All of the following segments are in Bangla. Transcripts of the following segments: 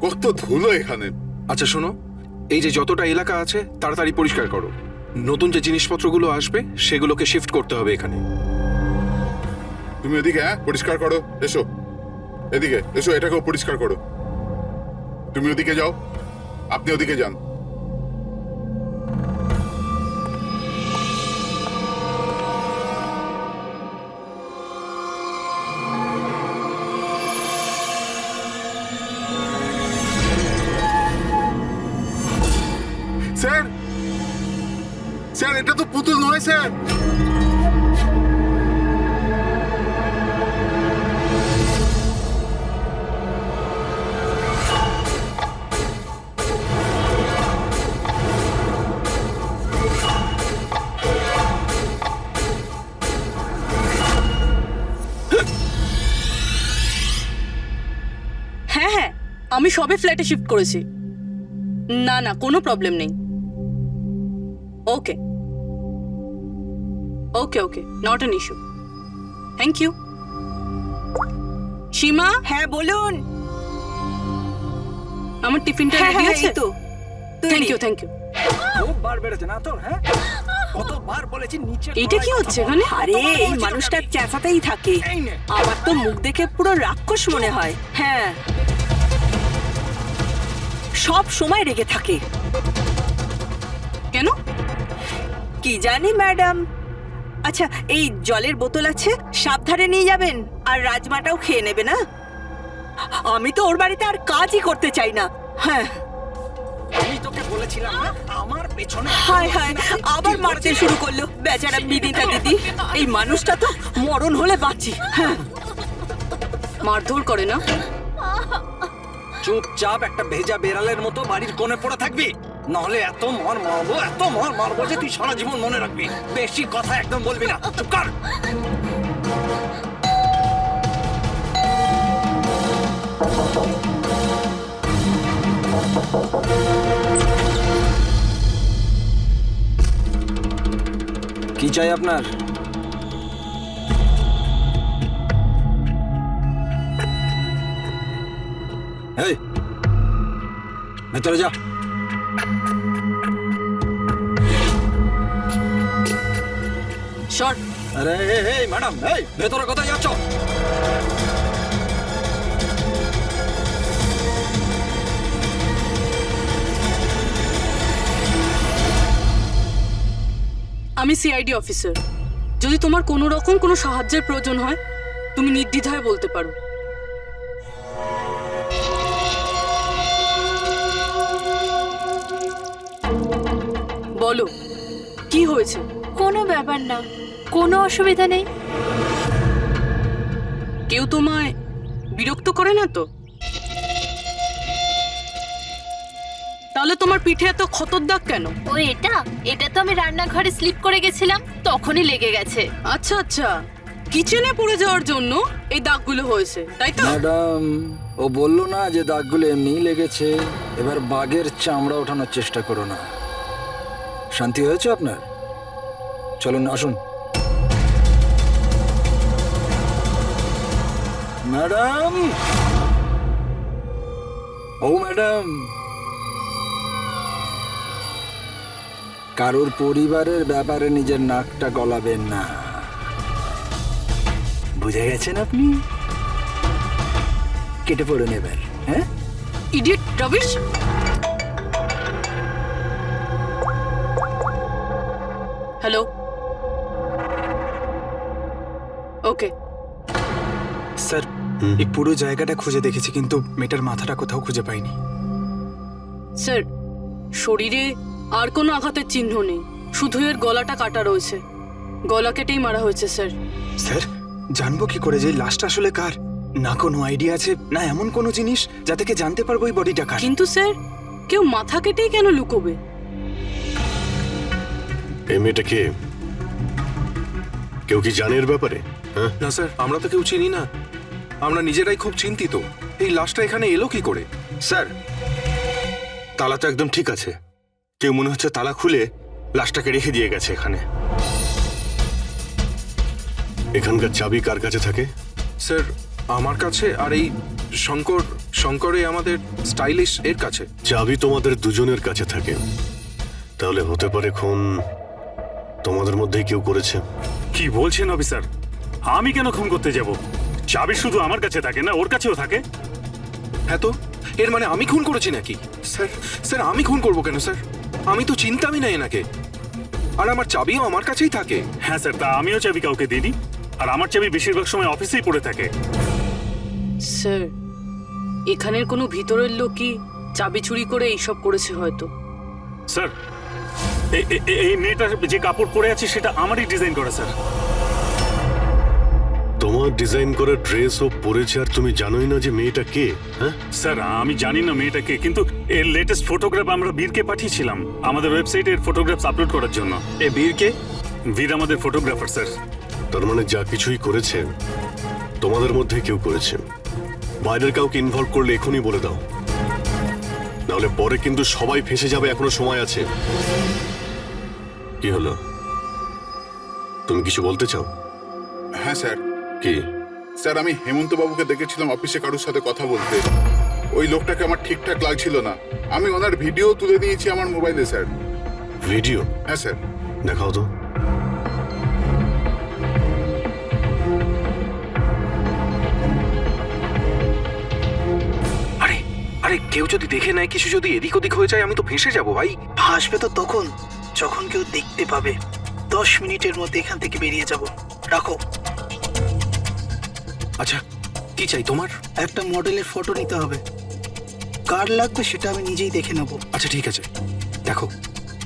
কত ধুলো এখানে। আচ্ছা শোনো, এই যে যতটা এলাকা আছে তাড়াতাড়ি পরিষ্কার করো। নতুন যে জিনিসপত্রগুলো আসবে সেগুলোকে শিফট করতে হবে এখানে। তুমি এদিকে পরিষ্কার করো। এসো এদিকে এসো, এটাকেও পরিষ্কার করো। তুমি ওদিকে যাও, আপনি ওদিকে যান। স্যার, স্যার এটা তো পুতুল নয় স্যার। হ্যাঁ হ্যাঁ, আমি সবে ফ্ল্যাটে শিফট করেছি। না না, কোনো প্রবলেম নেই। Okay okay okay, not an issue. Thank you. Seema, হ্যাঁ বলুন। আমার টিফিনটা হ্যাঁ রেডি হ্যাঁ, আছে এই তো থ্যাংক ইউ থ্যাংক ইউ। খুব বার বেড়েছে না তোর? হ্যাঁ, কতবার বলেছি নিচে। এইটা কি হচ্ছে এখানে? আরে এই মানুষটা চেঁচাতেই থাকে। এই নে। আমার তো মুখ দেখে পুরো রাক্ষস মনে হয়। হ্যাঁ, সব সময় রেগে থাকে। কেন? কি জানি ম্যাডাম। আচ্ছা, এই জলের বোতল আছে, সাবধানে নিয়ে যাবেন। আর রাজমাটাও খেয়ে নেবে না। আমি তো ওর বাড়িতে আর কাজই করতে চাই না। হ্যাঁ, আমি তোকে বলেছিলাম না আমার পেছনে। হায় হায়, আবার মারতে শুরু করলো বেচারা বিদিতা দিদি। এই মানুষটা তো মরণ হলে বাঁচি। হ্যাঁ, মারধর করে না? চুপচাপ একটা ভেজা বেড়ালের মতো বাড়ির কোণে পড়ে থাকবি, নাহলে এত মার মারবো যে তুই সারা জীবন মনে রাখবি। বেশি কথা একদম বলবি না, চুপ কর। কি চাই আপনার? এই ভেতরে যা। শর্ট। আরে এই ম্যাডাম, এই ভেতরে কোথায় যাচ্ছ? আমি সিআইডি অফিসার। যদি তোমার কোনো রকম কোনো সাহায্যের প্রয়োজন হয় তুমি নির্দ্বিধায় বলতে পারো। বলো, কি হয়েছে? কোনো ব্যাপার না, কোনো অসুবিধা নেই। কেউ তোমায় বিরক্ত করে না তো? তাহলে তোমার পিঠে এত ক্ষতর দাগ কেন? ও এটা এটা তো আমি রান্নাঘরে স্লিপ করে গেছিলাম, তখনই লেগে গেছে। আচ্ছা আচ্ছা, কিচেনে পড়ে যাওয়ার জন্য এই দাগগুলো হয়েছে, তাই তো? ম্যাডাম, ও বললো না যে দাগগুলো এমনিই লেগেছে। এবার বাঘের চামড়া ওঠানোর চেষ্টা করো না। শান্তি হয়েছে আপনার? চলুন আসুন। ম্যাডাম, ও ম্যাডাম, কারোর পরিবারের ব্যাপারে নিজের নাকটা গলাবেন না, বুঝে গেছেন আপনি? কেটে পড়ে নেবেন। হ্যাঁ, ইডিয়েট রবিশ। হ্যালো, ওকে। স্যার, এই পুরো জায়গাটা খুঁজে দেখেছি কিন্তু মেয়েটার মাথাটা কোথাও খুঁজে পাইনি। স্যার, শরীরে আর কোনো আঘাতের চিহ্ন নেই, শুধু এর গলাটা কাটা রয়েছে। গলা কেটেই মারা হয়েছে স্যার। স্যার, জানবো কি করে যে লাশটা আসলে কার? না কোনো আইডিয়া আছে, না এমন কোনো জিনিস যা থেকে জানতে পারবো এই বডিটা কার। কিন্তু স্যার, কেউ মাথা কেটেই কেন লুকোবে? এই মেয়েটা কে? কেউ কি জানে এর ব্যাপারে? হ্যাঁ না স্যার, আমরা তো কেউ চিনি না। আমরা নিজেরাই খুব চিন্তিত, এই লাশটা এখানে এলো কি করে। স্যার, তালা তো একদম ঠিক আছে, কেউ মনে হচ্ছে তালা খুলে লাশটাকে রেখে দিয়ে গেছে এখানে। এখানকার চাবি কার কাছে থাকে? স্যার, আমার কাছে আর এই শঙ্করে আমাদের স্টাইলিশ এর কাছে। চাবি তোমাদের দুজনের কাছে থাকে, তাহলে হতে পারে খুন তোমাদের মধ্যেই কেউ করেছে। কি বলছেন অফিসার? আমি কেন খুন করতে যাব? চাবি শুধু আমার কাছে থাকে না, ওর কাছেও থাকে। হ্যাঁ তো এর মানে আমি খুন করেছি নাকি? স্যার স্যার আমি খুন করবো কেন স্যার? আমি তো চিন্তামই না এনাকে, আর আমার চাবিও আমার কাছেই থাকে। হ্যাঁ স্যার, তা আমিও চাবি কাউকে দিইনি, আর আমার চাবি বেশিরভাগ সময় অফিসেই পড়ে থাকে। স্যার এখানের কোনো ভিতরের লোকই চাবি চুরি করে এইসব করেছে হয়তো। স্যার এই মেয়েটার যে কাপড় পরে আছে সেটা আমারই ডিজাইন করা স্যার। তোমার ডিজাইন করা ড্রেস ও পরেছে, আর তুমি জানোই না যে মেয়েটা কে? হ্যাঁ স্যার আমি জানি না মেয়েটাকে, কিন্তু এর লেটেস্ট ফটোগ্রাফ আমরা বীরকে পাঠিয়েছিলাম আমাদের ওয়েবসাইটে এর ফটোগ্রাফস আপলোড করার জন্য। এ বীরকে? বীর আমাদের ফটোগ্রাফার স্যার। তার মানে যা কিছুই করেছে তোমাদের মধ্যে কেউ করেছে। বাইরের কাউকে ইনভলভ করলে এখনই বলে দাও, নাহলে পরে কিন্তু সবাই ফেসে যাবে। এখনো সময় আছে। কি হলো, তুমি কিছু বলতে চাও? হ্যাঁ স্যার। কি? স্যার আমি হেমন্ত বাবুকে দেখেছিলাম অফিসে কারোর সাথে কথা বলতে। ওই লোকটাকে আমার ঠিকঠাক লাগছিল না। আমি ওনার ভিডিও তুলে নিয়েছি আমার মোবাইলে স্যার। ভিডিও? হ্যাঁ স্যার। দেখাও তো। আরে আরে কেউ যদি দেখে নেয়, কিছু যদি এদিক ওদিক হয়ে যায়, আমি তো ফেঁসে যাবো ভাই। আসবে তো তখন যখন কেউ দেখতে পাবে। 10 মিনিটের মধ্যে এখান থেকে বেরিয়ে যাব। রাখো। আচ্ছা কি চাই তোমার? একটা মডেলের ফটো নিতে হবে। কার লাগবে সেটা আমি নিজেই দেখে নেব। আচ্ছা ঠিক আছে, দেখো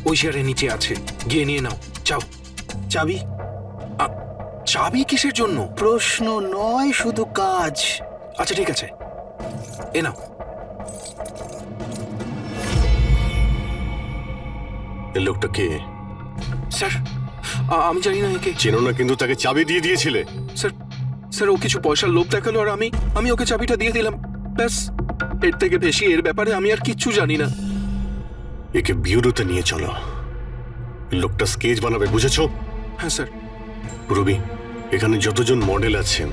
ওই চেয়ারের নিচে আছে, গিয়ে নিয়ে নাও। চাও চাবি? চাবি কিসের জন্য? প্রশ্ন নয়, শুধু কাজ। আচ্ছা ঠিক আছে, এ নাও। এই লোকটা কে? স্যার আমি জানি না একে। চেনো না, কিন্তু তাকে চাবি দিয়ে দিয়েছিলে। স্যার স্যার ও কিছু পয়সার লোভ দেখালো, আর আমি ওকে চাবিটা দিয়ে দিলাম, ব্যাস। এর থেকে বেশি এর ব্যাপারে আমি আর কিচ্ছু জানি না। একে বিউরোতে নিয়ে চলো। লোকটা স্কেচ বানাবে, বুঝেছো? হ্যাঁ স্যার। রবি, এখানে যতজন মডেল আছেন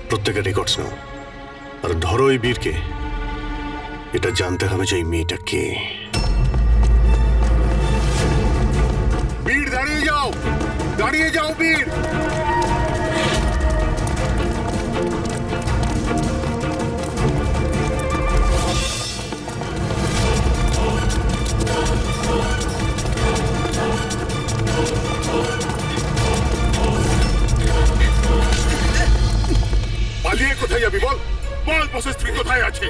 প্রত্যেকের রেকর্ডস নাও, আর ধরো এই বীরকে। এটা জানতে হবে যে এই মেয়েটা কে। বীর দাঁড়িয়ে যাও, দাঁড়িয়ে যাও বীর। পালিয়ে কোথায় যাবি বল? বল বসের স্ত্রী কোথায় আছে?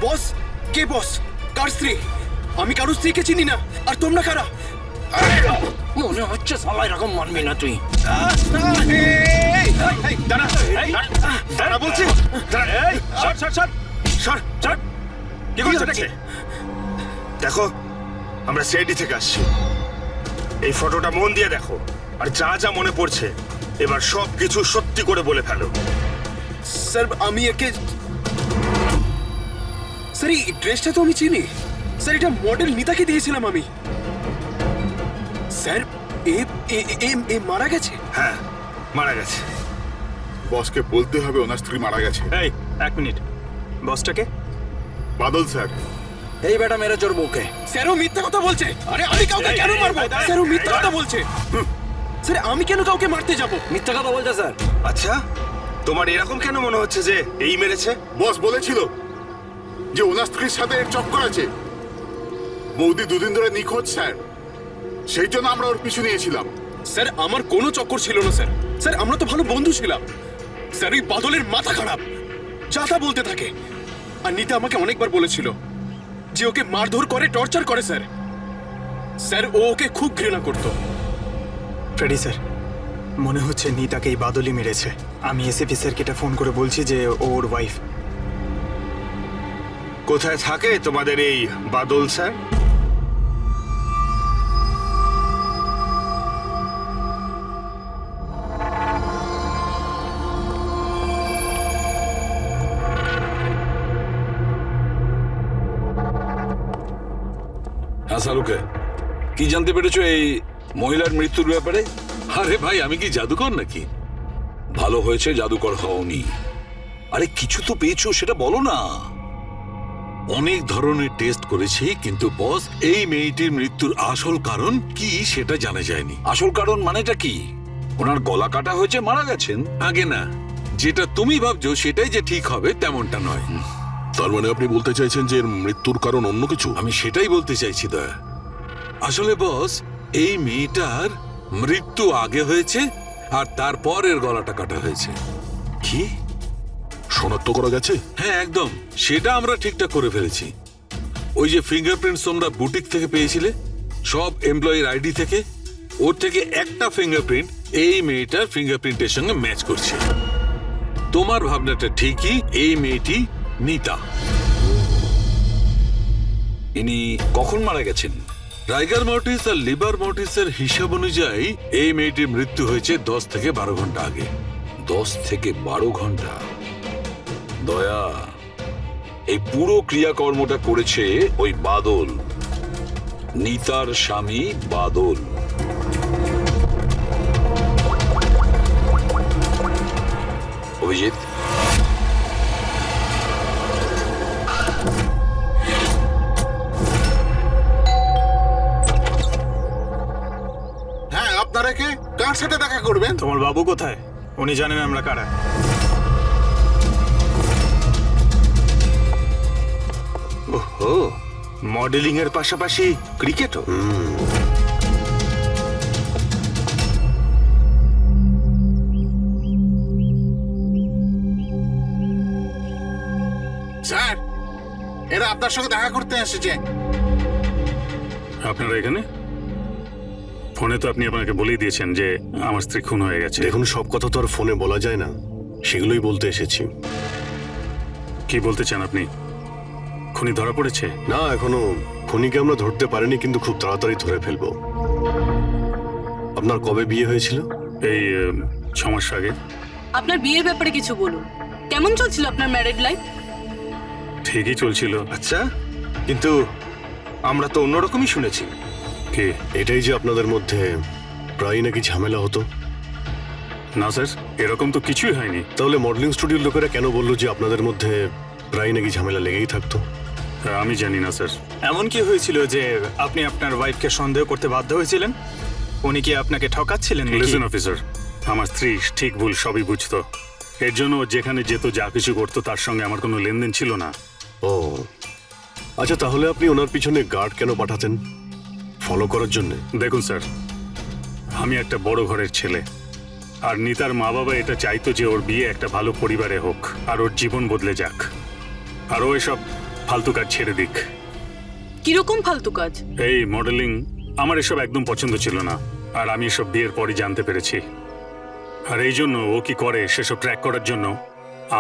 বস? কে বস? কার স্ত্রী? আমি কারোর স্ত্রীকে চিনি না। আর তোমরা কারা? মনে হচ্ছে সবাই এরকম মানবি না তুই। দাঁড়া বলছি। কি করছো? দেখো, আমরা সিআইডি থেকে আসছি। এই ফটোটা মন দিয়ে দেখো, আর যা যা মনে পড়ছে এবার সব কিছু সত্যি করে বলে ফেলো। স্যার আমি একে, স্যার এই ড্রেসটা তো আমি চিনি। স্যার এটা মডেল নিতাকে দিয়েছিলাম আমি। স্যার এ মারা গেছে? হ্যাঁ, মারা গেছে। বসকে বলতে হবে ওনার স্ত্রী মারা গেছে। এই এক মিনিট, বসটাকে? বাদল স্যার। এই বেটা মেরে চোর বউকে। স্যার ও মিথ্যা কথা বলছে। আরে আমি কাউকে কেন মারবো? স্যার ও মিথ্যা কথা বলছে। স্যার আমি কেন কাউকে মারতে যাব? মিথ্যা কথা বলছে স্যার। আচ্ছা, তোমার এরকম কেন মনে হচ্ছে যে এই মেরেছে? বস বলেছিল যে ওনার স্ত্রীর সাথে এর চক্কর আছে। বৌদি দুদিন ধরে নিখোঁজ স্যার, সেই জন্য আমরা ওর পিছু নিয়েছিলাম। স্যার আমার কোনো চক্কর ছিল না স্যার। স্যার আমরা তো ভালো বন্ধু ছিলাম। স্যার ওই বাদলের মাথা খারাপ, যা তা বলতে থাকে। আর নিতা আমাকে অনেকবার বলেছিল যে ওকে মারধর করে, টর্চার করে। স্যার স্যার ও ওকে খুব ঘৃণা করত। ফ্রেডি স্যার, মনে হচ্ছে নিতাকে এই বাদলই মেরেছে। আমি এসএপি স্যারকে এটা ফোন করে বলছি যে ওর ওয়াইফ। কোথায় থাকে তোমাদের এই বাদল স্যার? হ্যাঁ শাহরুখে, কি জানতে পেরেছো এই মহিলার মৃত্যুর ব্যাপারে? আরে ভাই, আমি কি জাদুকর নাকি? ভালো হয়েছে জাদুকর হওনি। আরে কিছু তো পেয়েছো সেটা বলো না। অনেক ধরনের টেস্ট করেছি, কিন্তু বস এই মেয়েটির মৃত্যুর আসল কারণ কি সেটা জানা যায়নি। আসল কারণ মানেটা কি? ওনার গলা কাটা হয়েছে, মারা গেছেন? আগে না, যেটা তুমি ভাবছো সেটাই যে ঠিক হবে তেমনটা নয়। তার মানে আপনি বলতে চাইছেন যে এর মৃত্যুর কারণ অন্য কিছু? আমি সেটাই বলতে চাইছি দয়া। আসলে বস, এই মেয়েটার মৃত্যু আগে হয়েছে আর তারপর এর গলাটা কাটা হয়েছে। কি শনাক্ত করা গেছে? হ্যাঁ একদম, সেটা আমরা ঠিকঠাক করে ফেলেছি। ওই যে ফিঙ্গারপ্রিন্টস তোমরা বুটিক থেকে পেয়েছিলে, সব এমপ্লয়ির আইডি থেকে, ওর থেকে একটা ফিঙ্গারপ্রিন্ট এই মেয়েটার ফিঙ্গারপ্রিন্টের সঙ্গে ম্যাচ করছে। তোমার ভাবনাটা ঠিকই, এই মেয়েটি নিতা। ইনি কখন মারা গেছেন? রাইগার মর্টিস আর লিভার মর্টিসের হিসাব অনুযায়ী এই মেয়েটির মৃত্যু হয়েছে 10 থেকে 12 ঘন্টা আগে। 10 থেকে 12 ঘন্টা? দয়া, এই পুরো ক্রিয়াকর্মটা করেছে ওই বাদল, নিতার স্বামী বাদল। অভিজিৎ, হ্যাঁ, আপনারা কে? কার সাথে দেখা করবেন? তোমার বাবু কোথায়? উনি জানেন আমরা কারা। ওহো, মডেলিং এর পাশাপাশি ক্রিকেটও। স্যার, এরা আপনার সঙ্গে দেখা করতে এসেছে। আপনারা এখানে? ফোনে তো আপনি আপনাকে বলেই দিয়েছেন যে আমার স্ত্রী খুন হয়ে গেছে। দেখুন, সব কথা তো আর ফোনে বলা যায় না, সেগুলোই বলতে এসেছি। কি বলতে চান আপনি? খুনি ধরা পড়েছে? না, এখনো খুনিকে আমরা ধরতে পারিনি, কিন্তু খুব তাড়াতাড়ি ধরে ফেলবো। আপনার কবে বিয়ে হয়েছিল? এই 6 মাস আগে। আপনার বিয়ের ব্যাপারে কিছু বলুন। কেমন চলছিল আপনার ম্যারেড লাইফ? ঠিকই চলছিল। আচ্ছা, কিন্তু আমরা তো অন্যরকমই শুনেছি। কি? এটাই যে আপনাদের মধ্যে প্রায় নাকি ঝামেলা হতো? না স্যার, এরকম তো কিছুই হয়নি। তাহলে মডেলিং স্টুডিওর লোকেরা কেন বললো যে আপনাদের মধ্যে প্রায় নাকি ঝামেলা লেগেই থাকতো? আমি জানি না স্যার। এমন কি হয়েছিল যে আপনি আপনার ওয়াইফকে সন্দেহ করতে বাধ্য হয়েছিলেন? উনি কি আপনাকে ঠকাচ্ছিলেন নাকি? লিসেন অফিসার, আমার স্ত্রী ঠিক ভুল সবই বুঝতো। এর জন্য ও যেখানে যেত, যা কিছু করতো, তার সঙ্গে আমার কোনো লেনদেন ছিল না। ও আচ্ছা, তাহলে আপনি ওনার পিছনে গার্ড কেন পাঠাতেন? ফলো করার জন্য? দেখুন স্যার, আমি একটা বড় ঘরের ছেলে, আর নিতার মা বাবা এটা চাইতো যে ওর বিয়ে একটা ভালো পরিবারে হোক আর ওর জীবন বদলে যাক, আর ও এসব ফালতু কাজ ছেড়ে দিক। কিরকম ফালতু কাজ? এই মডেলিং আমার এসব একদম পছন্দ ছিল না, আর আমি এসব বিয়ের পরই জানতে পেরেছি। আর এই জন্য ও কি করে সেসব ট্র্যাক করার জন্য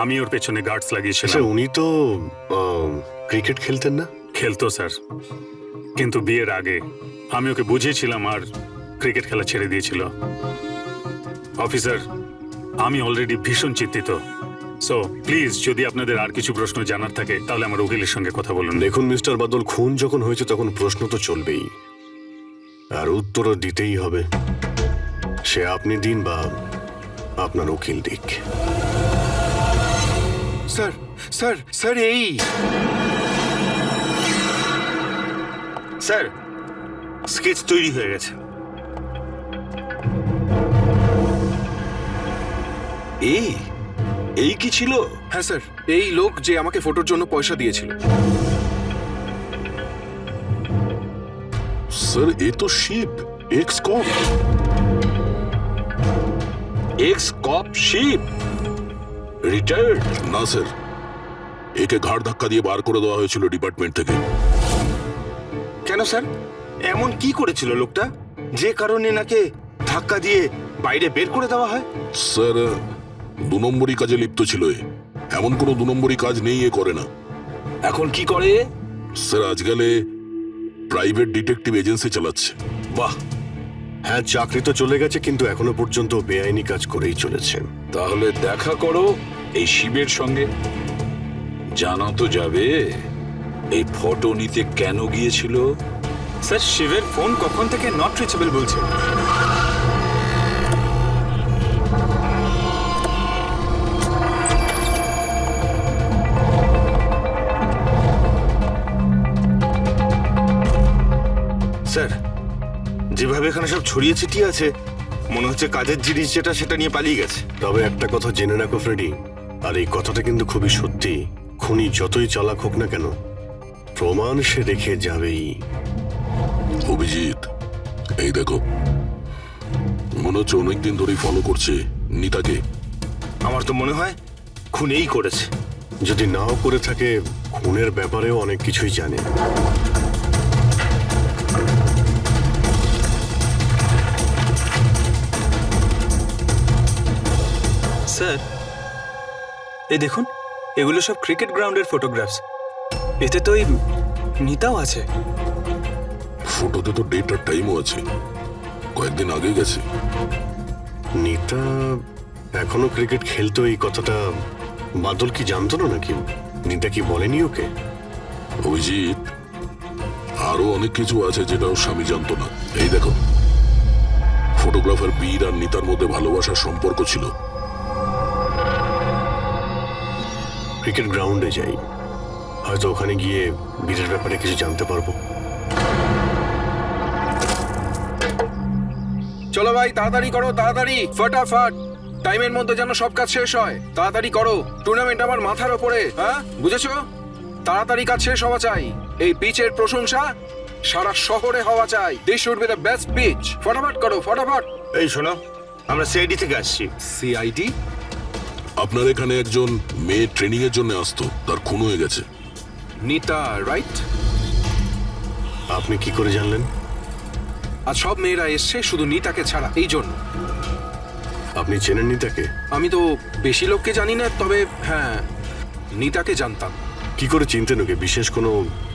আমি ওর পেছনে গার্ডস লাগিয়েছিলাম। আচ্ছা, উনি তো ক্রিকেট খেলতেন না? খেলতো স্যার, কিন্তু বিয়ের আগে আমি ওকে বুঝিয়েছিলাম আর ক্রিকেট খেলা ছেড়ে দিয়েছিল। অফিসার, আমি অলরেডি ভীষণ চিন্তিত। সো প্লিজ, যদি আপনাদের আর কিছু প্রশ্ন জানার থাকে তাহলে আমার উকিলের সঙ্গে কথা বলুন। দেখুন মিস্টার বাদল, খুন যখন হয়েছে তখন প্রশ্ন তো চলবেই, আর উত্তরও দিতেই হবে। সে আপনি দিন বা আপনার উকিল দিক। স্যার স্যার স্যার এই স্যার, স্কেচ তৈরি হয়ে গেছে। এই কি ছিল? হ্যাঁ স্যার, এই লোক যে আমাকে ফটোর জন্য পয়সা দিয়েছিল। স্যার, এ তো শিপ, এক্স কপ। এক্স কপ শিপ রিটায়ার্ড? না স্যার, একে ঘাড় ধাক্কা দিয়ে বার করে দেওয়া হয়েছিল ডিপার্টমেন্ট থেকে। কেন স্যার, এমন কি করেছিল লোকটা যে কারণে নাকি ধাক্কা দিয়ে বাইরে বের করে দেওয়া হয়? স্যার, 2 নম্বরই কাজে লিপ্ত ছিল এ। এমন কোনো 2 নম্বরই কাজ নেই এ করে না। এখন কি করে? স্যার, আজকাল প্রাইভেট ডিটেকটিভ এজেন্সি চালাচ্ছে। বাহ! হ্যাঁ, চাকরি তো চলে গেছে, কিন্তু এখনো পর্যন্ত বেআইনি কাজ করেই চলেছে। তাহলে দেখা করো এই শিবের সঙ্গে, জানা তো যাবে এই ফটো নিতে কেন গিয়েছিল। স্যার, শিবের ফোন কখন থেকে নট রিচেবল বলছে। স্যার, যেভাবে এখানে সব ছড়িয়ে ছিটিয়ে আছে মনে হচ্ছে কাজের জিনিস যেটা সেটা নিয়ে পালিয়ে গেছে। তবে একটা কথা জেনে রাখো ফ্রেডি, আর এই কথাটা কিন্তু খুবই সত্যি, খুনি যতই চালাক হোক না কেন প্রমাণ সে রেখে যাবেই। অভিজিৎ, এই দেখো, মনে হচ্ছে অনেকদিন ধরেই ফলো করছে নিতাকে। আমার তো মনে হয় খুনেই করেছে। যদি নাও করে থাকে, খুনের ব্যাপারেও অনেক কিছুই জানে। স্যার, এই দেখুন, এগুলো সব ক্রিকেট গ্রাউন্ডের ফটোগ্রাফস। এতে তো এই নিতাও আছে। ফটোতে তো ডেট আর টাইমও আছে, কয়েকদিন আগে গেছে। নিতা এখনো ক্রিকেট খেলতো, এই কথাটা বাদল কি জানতো না নাকি? নিতা কি বলেনি ওকে? অভিজিৎ, আরো অনেক কিছু আছে যেটা ওর স্বামী জানতো না। এই দেখো, ফটোগ্রাফার বীর আর নিতার মধ্যে ভালোবাসার সম্পর্ক ছিল। ক্রিকেট গ্রাউন্ডে যাই, হয়তো ওখানে গিয়ে বীরের ব্যাপারে কিছু জানতে পারবো। চলো ভাই, তাড়াতাড়ি করো, তাড়াতাড়ি, ফটাফট, টাইমের মধ্যে যেন সব কাজ শেষ হয়। তাড়াতাড়ি করো, টুর্নামেন্ট আমার মাথার ওপরে, হ্যাঁ বুঝেছো? তাড়াতাড়ি কাজ শেষ হওয়া চাই। এই পিচের প্রশংসা সারা শহরে হওয়া চাই। This should be the best pitch. ফটাফট করো, ফটাফট। এই শোনো, আমরা সিআইডি থেকে আসছি। সিআইডি? আপনার এখানে একজন মেয়ে ট্রেনিং এর জন্য আসতো, তার খুন হয়ে গেছে। নিতা, রাইট? আপনি কি করে জানলেন? আর সব মেয়েরা এসছে শুধু নিতাকে ছাড়া, এই জন্য। আপনি চেনেন নিতাকে? আমি তো বেশি লোককে জানি না, তবে হ্যাঁ, নিতাকে জানতাম। কি করে চিনতেন ওকে? বিশেষ কোনো?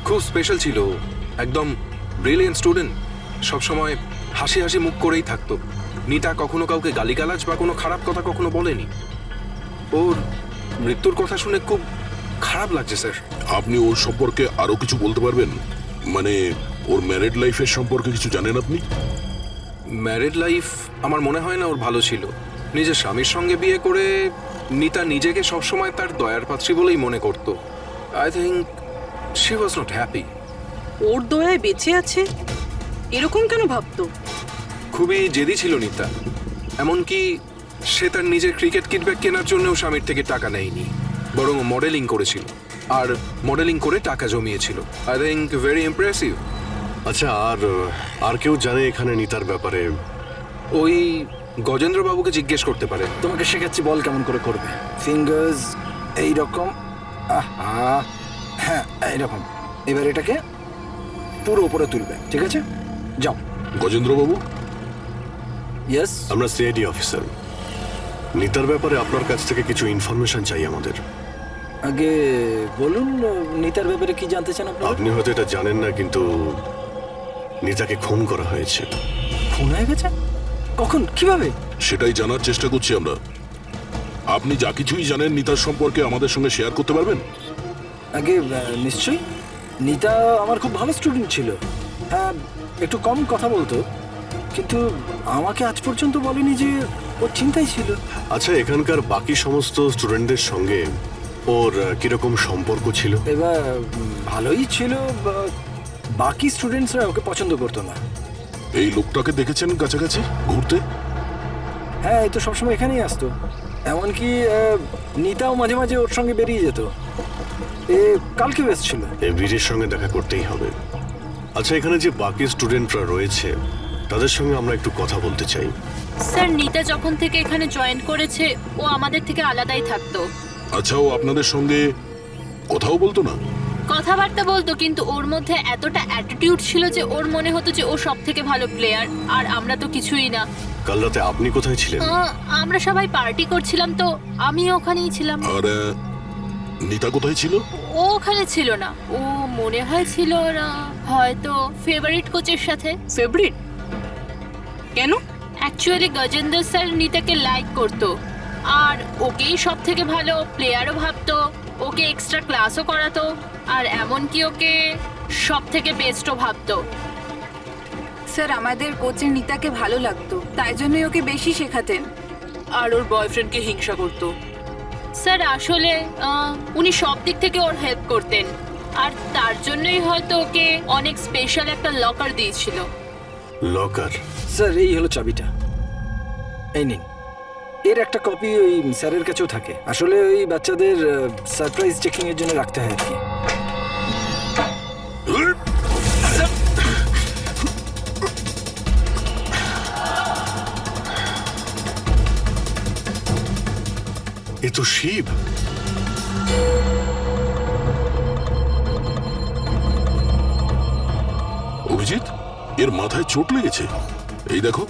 খুব স্পেশাল ছিল, একদম ব্রিলিয়েন্ট স্টুডেন্ট, সবসময় হাসি হাসি মুখ করেই থাকতো। নিতা কখনো কাউকে গালিগালাজ বা কোনো খারাপ কথা কখনো বলেনি। ওর মৃত্যুর কথা শুনে খুব খারাপ লাগছে স্যার। আপনি ওর সম্পর্কে আরো কিছু বলতে পারবেন? মানে ওর ম্যারিড লাইফের সম্পর্কে কিছু জানেন আপনি? ম্যারিড লাইফ আমার মনে হয় না ওর ভালো ছিল। নিজের স্বামীর সঙ্গে বিয়ে করে নিতা নিজেকে সবসময় তার দয়ার পাত্রী বলেই মনে করত। I think she was not happy. ওর দয়ায় বেঁচে আছে এরকম কেন ভাবতো? খুবই জেদি ছিল নিতা, এমনকি সে তার নিজের ক্রিকেট কিট ব্যাগ কেনার জন্যও স্বামীর থেকে টাকা নেয়নি, বরং মডেলিং করেছিল আর মডেলিং করে টাকা জমিয়েছিল। I think very impressive. আচ্ছা, আর কেউ জানে এখানে নিতার ব্যাপারে? ওই গজেন্দ্র বাবুকে জিজ্ঞেস করতে পারে। তোমাকে শেখাচ্ছি, বল কেমন করে করবে। ফিঙ্গার্স এইরকম, হ্যাঁ এইরকম। এবার এটাকে পুরো উপরে তুলবে, ঠিক আছে? যাও। গজেন্দ্র বাবু? ইয়েস, আমরা সিআইডি অফিসার। নিতার ব্যাপারে আপনার কাছ থেকে কিছু ইনফরমেশন চাই আমাদের। আগে বলুন, নিতার ব্যাপারে কি জানতে চান আপনি? আপনি হয়তো এটা জানেন না, কিন্তু নিতাকে খুন করা হয়েছে। খুন হয়ে গেছে? কখন, কিভাবে? সেটাই জানার চেষ্টা করছি আমরা। আপনি যা কিছুই জানেন নিতার সম্পর্কে আমাদের সঙ্গে শেয়ার করতে পারবেন? আগে নিশ্চয়ই। নিতা আমার খুব ভালো স্টুডেন্ট ছিল। হ্যাঁ, একটু কম কথা বলতো, কিন্তু আমাকে আজ পর্যন্ত বলেনি যে ও চিন্তায় ছিল। আচ্ছা, এখানকার বাকি সমস্ত স্টুডেন্টদের সঙ্গে ওর কিরকম সম্পর্ক ছিল? এবার ভালোই ছিল, বাকি স্টুডেন্টসরা ওকে পছন্দ করতো না। এই লোকটাকে দেখেছেন কাছাকাছি ঘুরতে? হ্যাঁ, এই তো সবসময় এখানেই আসতো। এমনকি নিতাও মাঝে মাঝে ওর সঙ্গে বেরিয়ে যেত। এ কালকেও এসেছিল। এই বীরের সঙ্গে দেখা করতেই হবে। আচ্ছা, এখানে যে বাকি স্টুডেন্টরা রয়েছে তাদের সঙ্গে আমরা একটু কথা বলতে চাই। স্যার, নিতা যখন থেকে এখানে জয়েন করেছে ও আমাদের থেকে আলাদাই থাকতো। আচ্ছা, ও আপনাদের সঙ্গে কথাও বলতো না? কথাবার্তা বলতো, কিন্তু ওর মধ্যে এতটা অ্যাটিটিউড ছিল যে ওর মনে হতো যে ও সব থেকে ভালো প্লেয়ার, আর আমরা তো কিছুই না। কাল রাতে আপনি কোথায় ছিলেন? আমরা সবাই পার্টি করছিলাম, তো আমি ওখানেই ছিলাম। আর নিতা কোথায় ছিল? ও ওখানে ছিল না, ও মনে হয় ছিল না, হয়তো ফেভারিট কোচের সাথে। ফেভারিট? কেন? অ্যাকচুয়ালি গজেন্দ্র স্যার নিতাকে লাইক করতো, আর ওকেই সব থেকে ভালো প্লেয়ারও ভাবতো, ওকে এক্সট্রা ক্লাসও করাতো, আর এমনকি ওকে সব থেকে বেস্টও ভাবতো। স্যার, আমাদের কোচের নিতাকে ভালো লাগতো, তাই জন্যই ওকে বেশি শেখাতেন। আর ওর বয়ফ্রেন্ডকে হিংসা করতো। স্যার, আসলে উনি সব দিক থেকে ওর হেল্প করতেন, আর তার জন্যই হয়তো ওকে অনেক স্পেশাল একটা লকার দিয়েছিল। লকার? স্যার এই হলো চাবিটা, এই নিন। এর একটা কপি ওই স্যারের কাছেও থাকে। আসলে ওই বাচ্চাদের সারপ্রাইজ চেকিং এর জন্য রাখতে হয় আর কি। এ তো শিব। অভিজিৎ, এর মাথায় চোট লেগেছে। এই দেখো,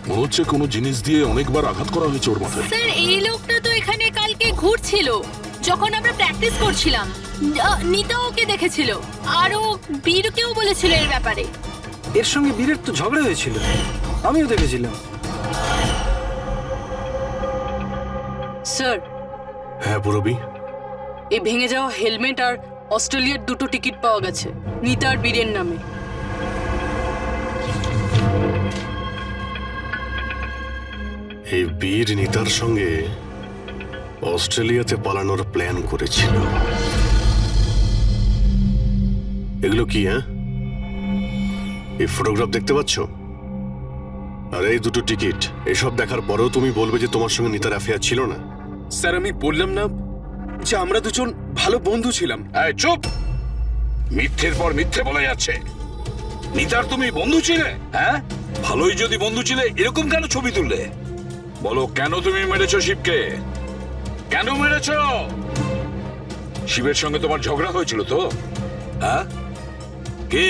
মনে হচ্ছে কোনো জিনিস দিয়ে অনেকবার আঘাত করা হয়েছে ওর মাথায়। স্যার এই লোকটা তো এখানে কালকে ঘুরছিল যখন আমরা প্র্যাকটিস করছিলাম। নিতা ওকে দেখেছিল আর ও বীরকেও বলেছিল এর ব্যাপারে। এর সঙ্গে বীরের তো ঝগড়া হয়েছিল, আমিও দেখেছিলাম। স্যার, হ্যাঁ পুরবি। এই ভেঙে যাওয়া হেলমেট আর অস্ট্রেলিয়ার 2টো টিকিট পাওয়া গেছে নিতা আর বীরের নামে। এই বীর নিতার সঙ্গে অস্ট্রেলিয়াতে পালানোর প্ল্যান করেছিল। এগুলো কি? হ্যাঁ, এই ফটোগ্রাফ দেখতে পাচ্ছ আর এই 2টো টিকিট, এসব দেখার পরেও তুমি বলবে যে তোমার সঙ্গে নিতার অ্যাফেয়ার ছিল না? স্যার আমি বললাম না যে আমরা দুজন ভালো বন্ধু ছিলাম? এই চুপ! মিথ্যের পর মিথ্যে বলে যাচ্ছে। নিতার তুমি বন্ধু ছিলে? হ্যাঁ, ভালোই যদি বন্ধু ছিলে এরকম কেন ছবি তুললে? বলো, কেন তুমি মেরেছো শিবকে? কেন মেরেছো? শিবের সঙ্গে তোমার ঝগড়া হয়েছিল তো? হ্যাঁ, কে?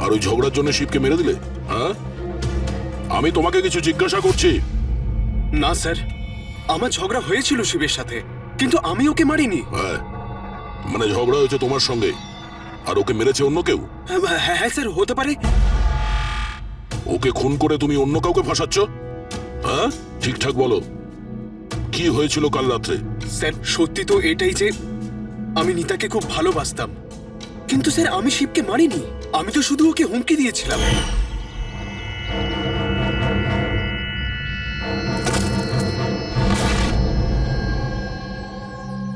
আর ওই ঝগড়ার জন্য শিবকে মেরে দিলে? হ্যাঁ, আমি তোমাকে কিছু জিজ্ঞাসা করছি। না স্যার, আমার ঝগড়া হয়েছিল শিবের সাথে, কিন্তু আমি ওকে মারিনি। হ্যাঁ, মানে ঝগড়া হয়েছে তোমার সঙ্গে আর ওকে মেরেছে অন্য কেউ? হ্যাঁ স্যার, হতে পারে। ওকে খুন করে তুমি অন্য কাউকে ফাঁসাচ্ছ? হ্যাঁ, ঠিকঠাক বলো, কি হয়েছিল কাল রাত্রে? স্যার সত্যি তো এটাই যে আমি নিতাকে খুব ভালোবাসতাম, কিন্তু স্যার আমি শিবকে মারিনি। আমি তো শুধু ওকে হুমকি দিয়েছিলাম।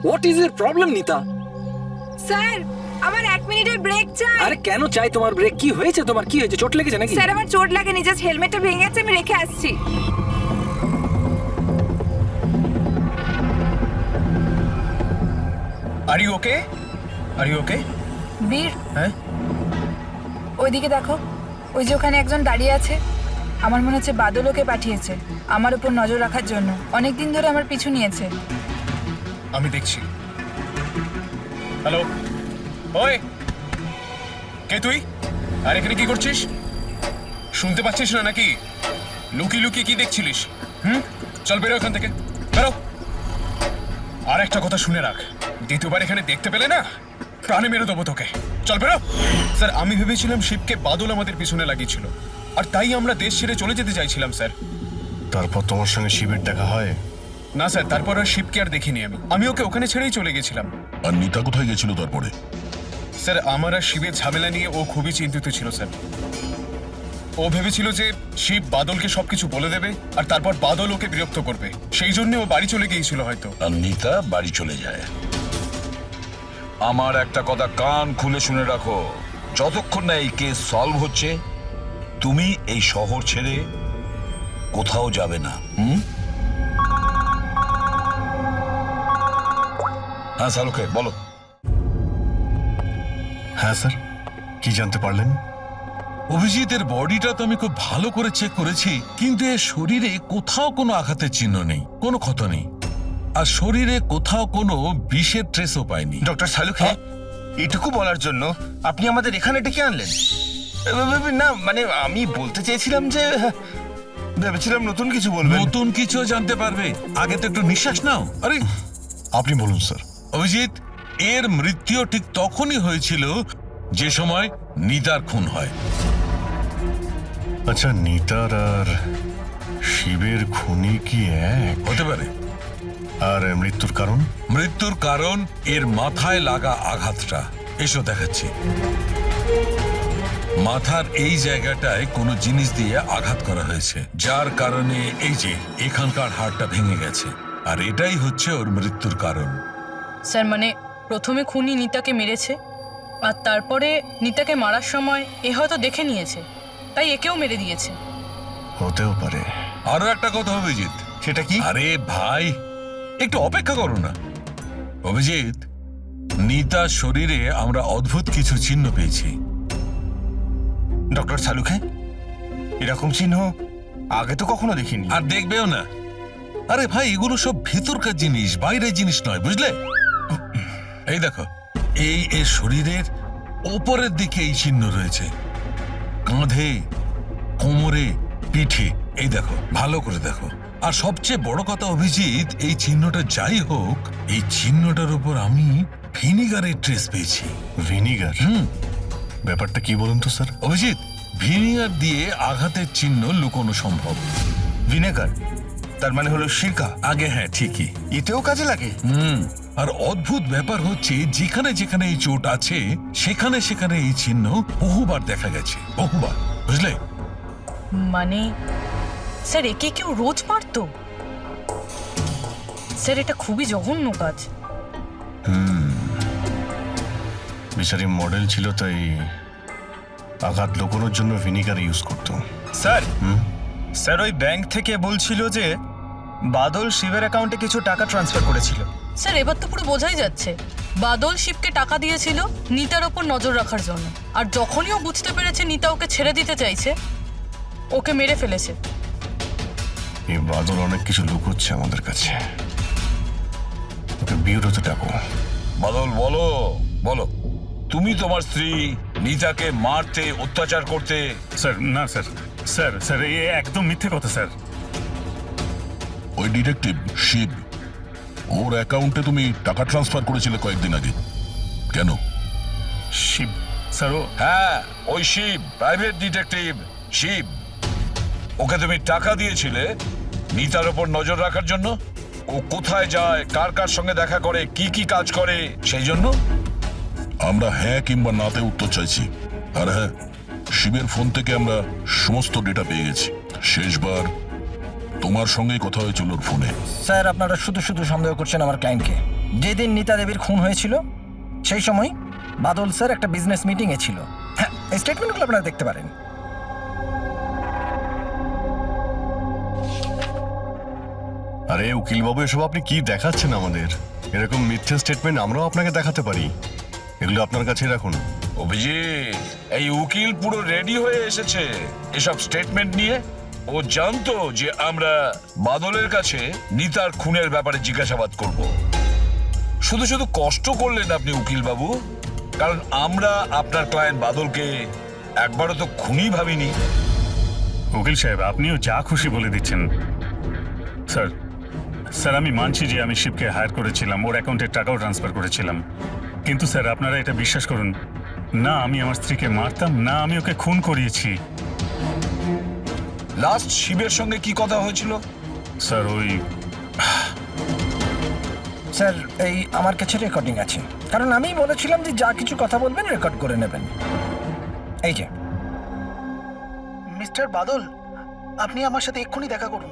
হোয়াট ইজ এর প্রবলেম নিতা? স্যার আমার 1 মিনিটের ব্রেক চাই। আরে কেন চাই তোমার ব্রেক? কি হয়েছে তোমার? কি হয়েছে? চোট লেগেছে নাকি? স্যার আমার চোট লাগেনি, জাস্ট হেলমেটটা ভেঙে গেছে, আমি রেখে আসছি। Are you okay? Are you okay? Bir, হ্যাঁ ওইদিকে দেখো, ওই যে ওখানে একজন দাঁড়িয়ে আছে। আমার মনে হচ্ছে বাদল ওকে পাঠিয়েছে আমার উপর নজর রাখার জন্য। অনেকদিন ধরে আমার পিছু নিয়েছে। আমি দেখছি। হ্যালো, ওই কে তুই? আর এখানে কি করছিস? শুনতে পাচ্ছিস না নাকি? লুকিয়ে লুকিয়ে কি দেখছিলিস? চল বেরো এখান থেকে, বেরো। আর একটা কথা শুনে রাখ, দ্বিতীয়বার এখানে দেখতে পেলে না প্রাণে মেরে দেবো তোকে। চল বেরো। স্যার আমি ভেবেছিলাম শিবকে বাদল আমাদের পিছনে লাগিয়েছিল, আর তাই আমরা দেশ ছেড়ে চলে যেতে চাইছিলাম স্যার। তারপর তোমার সঙ্গে শিবের দেখা হয়? না স্যার, তারপর আর শিবকে আর দেখিনি আমি ওকে ওখানে ছেড়েই চলে গেছিলাম। আর নিতা কোথায় গেছিল তারপরে? স্যার আমার আর শিবের ঝামেলা নিয়ে ও খুবই চিন্তিত ছিল স্যার। ও ভেবেছিল যে শিব বাদলকে সবকিছু বলে দেবে আর তারপর বাদল ওকে বিরক্ত করবে, সেই জন্য ও বাড়ি চলে গিয়েছিল হয়তো। আর নিতা বাড়ি চলে যায়। আমার একটা কথা কান খুলে শুনে রাখো, যতক্ষণ না এই কেস সলভ হচ্ছে তুমি এই শহর ছেড়ে কোথাও যাবে না। হ্যাঁ শাহরুখে বলো। হ্যাঁ স্যার, কি জানতে পারলেন? অভিজিতের বডিটা তো আমি খুব ভালো করে চেক করেছি, কিন্তু এর শরীরে কোথাও কোনো আঘাতের চিহ্ন নেই, কোনো ক্ষত নেই, আর শরীরে কোথাও কোনো বিষের ট্রেসও পাইনি। ডক্টর শালুখে, এটুকু বলার জন্য আপনি আমাদের এখানে ডেকে আনলেন? না মানে আমি বলতে চেয়েছিলাম যে ভেবেছিলাম নতুন কিছু বলবেন। নতুন কিছু জানতে পারবে, আগে তো একটু নিঃশ্বাস নাও। আরে আপনি বলুন স্যার। অভিজিৎ, এর মৃত্যু ঠিক তখনই হয়েছিল যে সময় নিতার খুন হয়। আচ্ছা, নিতার আর শিবের খুনি কি এক হতে পারে? আর মৃত্যুর কারণ? মৃত্যুর কারণ এর মাথায় লাগা আঘাতটা। এসো দেখাচ্ছি। মাথার এই জায়গাটায় কোনো জিনিস দিয়ে আঘাত করা হয়েছে, যার কারণে এই যে এখানকার হাড়টা ভেঙে গেছে, আর এটাই হচ্ছে ওর মৃত্যুর কারণ। স্যার মানে প্রথমে খুনি নিতাকে মেরেছে, আর তারপরে নিতাকে মারার সময় এ হয়তো দেখে নিয়েছে, তাই একেও মেরে দিয়েছে। হতেও পারে। আরো একটা কথা অভিজিৎ। সেটা কি? আরে ভাই, একটু অপেক্ষা করো না। অভিজিৎ, নিতার শরীরে আমরা অদ্ভুত কিছু চিহ্ন পেয়েছি। ডক্টর সালুখে, এরকম চিহ্ন আগে তো কখনো দেখিনি। আর দেখবেও না। আরে ভাই, এগুলো সব ভেতরকার জিনিস, বাইরের জিনিস নয়, বুঝলে? এই দেখো, এই এর শরীরের ওপরের দিকে এই চিহ্ন রয়েছে, কাঁধে, কোমরে, পিঠে। এই দেখো, ভালো করে দেখো। আর সবচেয়ে বড় কথা অভিজিৎ, এই চিহ্নটা যাই হোক, এই চিহ্নটার উপর আমি ভিনিগারের ট্রেস পেয়েছি। ভিনিগার? ব্যাপারটা কি বলুন তো স্যার। অভিজিৎ, ভিনিগার দিয়ে আঘাতের চিহ্ন লুকোনো সম্ভব। ভিনেগার তার মানে হলো সিরকা? আগে হ্যাঁ, ঠিকই। এতেও কাজে লাগে? আর অদ্ভুত ব্যাপার হচ্ছে, যেখানে যেখানে এই চোট আছে সেখানে সেখানে এই চিহ্ন বহুবার দেখা গেছে, বহুবার, বুঝলে? মানে স্যার একে কেউ রোজ মারতো? স্যার এটা খুবই জঘন্য কাজ। বিচারি মডেল ছিল, তাই আঘাত লুকোনোর জন্য ভিনিগার ইউজ করতো। স্যার, স্যার ওই ব্যাংক থেকে বলছিল যে বাদল শিবের অ্যাকাউন্টে কিছু টাকা ট্রান্সফার করেছিল। স্যার এবার তো পুরো বোঝাই যাচ্ছে বাদল শিবকে টাকা দিয়েছিল নিতার ওপর নজর রাখার জন্য, আর যখনই ও বুঝতে পেরেছে নিতা ওকে ছেড়ে দিতে চাইছে, ওকে মেরে ফেলেছে। এই বাদল অনেক কিছু লুকোচ্ছে আমাদের কাছে। ওকে বিউরোতে ডাকো। বাদল, বলো বলো, তুমি তোমার স্ত্রী নিতাকে মারতে, অত্যাচার করতে। স্যার না স্যার, স্যার স্যার এ একদম মিথ্যে কথা স্যার। ওই ডিটেকটিভ শিব, ওর অ্যাকাউন্টে তুমি টাকা ট্রান্সফার করেছিলে কয়েকদিন আগে, কেন? শিব স্যার? হ্যাঁ, ওই শিব, প্রাইভেট ডিটেকটিভ শিব। ওকে তুমি টাকা দিয়েছিলে নিতার ওপর নজর রাখার জন্য। ও কোথায় যায়, কার কার সঙ্গে দেখা করে, কি কি কাজ করে, সেই জন্য। আমরা হ্যাঁ কিংবা নাতে উত্তর চাইছি। আর হ্যাঁ, শিবের ফোন থেকে আমরা সমস্ত ডেটা পেয়ে গেছি। শেষবার তোমার সঙ্গেই কথা হয়েছিল ওর ফোনে। স্যার আপনারা শুধু শুধু সন্দেহ করছেন আমার ক্লায়েন্টকে। যেদিন নিতা দেবীর খুন হয়েছিল সেই সময় বাদল স্যার একটা বিজনেস মিটিংয়ে ছিল। হ্যাঁ, এই স্টেটমেন্টগুলো আপনারা দেখতে পারেন। আরে উকিল বাবু, এসব আপনি কি দেখাচ্ছেন আমাদের? এরকম মিথ্যে স্টেটমেন্ট আমরাও আপনাকে দেখাতে পারি, এগুলো আপনার কাছে রাখুন। অভিজিৎ, এই উকিল পুরো রেডি হয়ে এসেছে এসব স্টেটমেন্ট নিয়ে। ও জানতো যে আমরা বাদলের কাছে নিতার খুনের ব্যাপারে জিজ্ঞাসাবাদ করব। শুধু শুধু কষ্ট করলেন আপনি উকিল বাবু, কারণ আমরা আপনার ক্লায়েন্ট বাদলকে একবারও তো খুনি ভাবিনি। উকিল সাহেব, আপনিও যা খুশি বলে দিচ্ছেন। স্যার স্যার আমি মানছি যে আমি শিবকে হায়ার করেছিলাম, ওর অ্যাকাউন্টে টাকাও ট্রান্সফার করেছিলাম, কিন্তু স্যার আপনারা এটা বিশ্বাস করুন না, আমি আমার স্ত্রীকে মারতাম না, আমি ওকে খুন করিয়েছি। লাস্ট শিবের সঙ্গে কি কথা হয়েছিল? স্যার ওই স্যার এই আমার কাছে রেকর্ডিং আছে, কারণ আমি বলেছিলাম যে যা কিছু কথা বলবেন রেকর্ড করে নেবেন। এই যে মিস্টার বাদল, আপনি আমার সাথে এক্ষুনি দেখা করুন,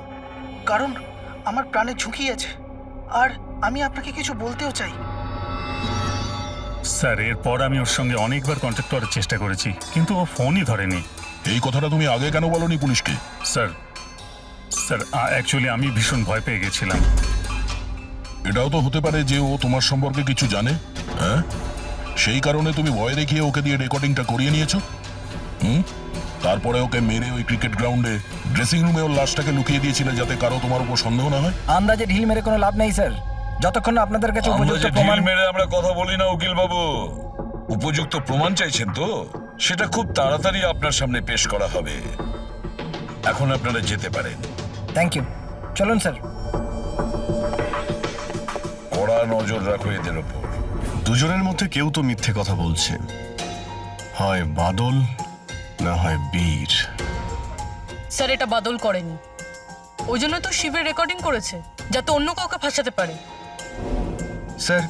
কারণ আমার প্রাণে ঝুঁকি আছে আর আমি আপনাকে কিছু বলতেও চাই। স্যার এরপর আমি ওর সঙ্গে অনেকবার কন্ট্যাক্ট করার চেষ্টা করেছি, কিন্তু ও ফোনই ধরেনি। এই কথাটা তুমি আগে কেন বলনি পুলিশকে? স্যার স্যার অ্যাকচুয়ালি আমি ভীষণ ভয় পেয়ে গেছিলাম। এটাও তো হতে পারে যে ও তোমার সম্পর্কে কিছু জানে, হ্যাঁ? সেই কারণে তুমি ভয় দেখিয়ে ওকে দিয়ে রেকর্ডিংটা করিয়ে নিয়েছো। তারপরে ওকে মেরে ওই ক্রিকেট গ্রাউন্ডে ড্রেসিং রুমে ওর লাশটাকে লুকিয়ে দিয়েছিলে, যাতে কারো তোমার উপর সন্দেহ না হয়। আন্দাজে ঢিল মেরে কোনো লাভ নেই স্যার, যতক্ষণ না আপনাদের কাছে উপযুক্ত প্রমাণ। মেরে আমরা কথা বলি না উকিল বাবু, উপযুক্ত প্রমাণ চাইছেন তো সেটা খুব তাড়াতাড়ি আপনার সামনে পেশ করা হবে। এখন আপনারা যেতে পারেন। থ্যাংক ইউ, চলুন স্যার। কড়া নজর রাখো এদের ওপর। দুজনের মধ্যে কেউ তো মিথ্যে কথা বলছে, হয় বাদল না হয় বীর। স্যার এটা বাদল করেনি, ওই জন্য তো শিবের রেকর্ডিং করেছে, যাতে অন্য কাউকে ফাঁসাতে পারে। স্যার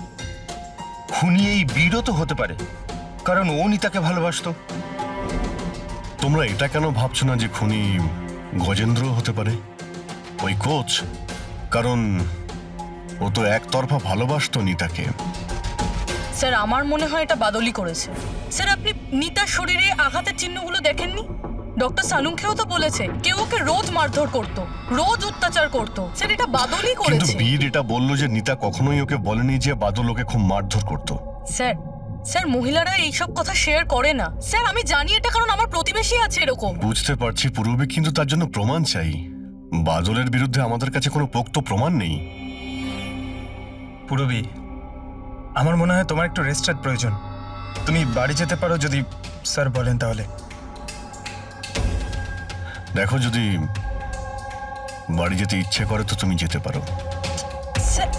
খুনি এই বীরও তো হতে পারে, কারণ ও নিতাকে ভালোবাসতো। তোমরা এটা কেন ভাবছো না যে খুনি গজেন্দ্র হতে পারে, ওই কোচ? কারণ ও তো একতরফা ভালোবাসতো নিতাকে। স্যার আমার মনে হয় এটা বাদলই করেছে। স্যার আপনি নিতার শরীরে আঘাতের চিহ্নগুলো দেখেননি? ডক্টর সালুঙ্কেও তো বলেছে কেউ ওকে রোজ মারধর করতো, রোজ অত্যাচার করতো। স্যার এটা বাদলই কিন্তু করেছে। বীর এটা বললো যে নিতা কখনোই ওকে বলেনি যে বাদল ওকে খুব মারধর করতো। স্যার স্যার মহিলারা এইসব কথা শেয়ার করে না স্যার। আমি জানি এটা, কারণ আমার প্রতিবেশী আছে এরকম। বুঝতে পারছি পূর্বে, কিন্তু তার জন্য প্রমাণ চাই। বাদলের বিরুদ্ধে আমাদের কাছে কোনো পোক্ত প্রমাণ নেই। পুরবী, আমার মনে হয় তোমার একটু রেস্টের প্রয়োজন। তুমি বাড়ি যেতে পারো যদি স্যার বলেন তাহলে। দেখো, যদি বাড়ি যেতে ইচ্ছে করে তো তুমি যেতে পারো। স্যার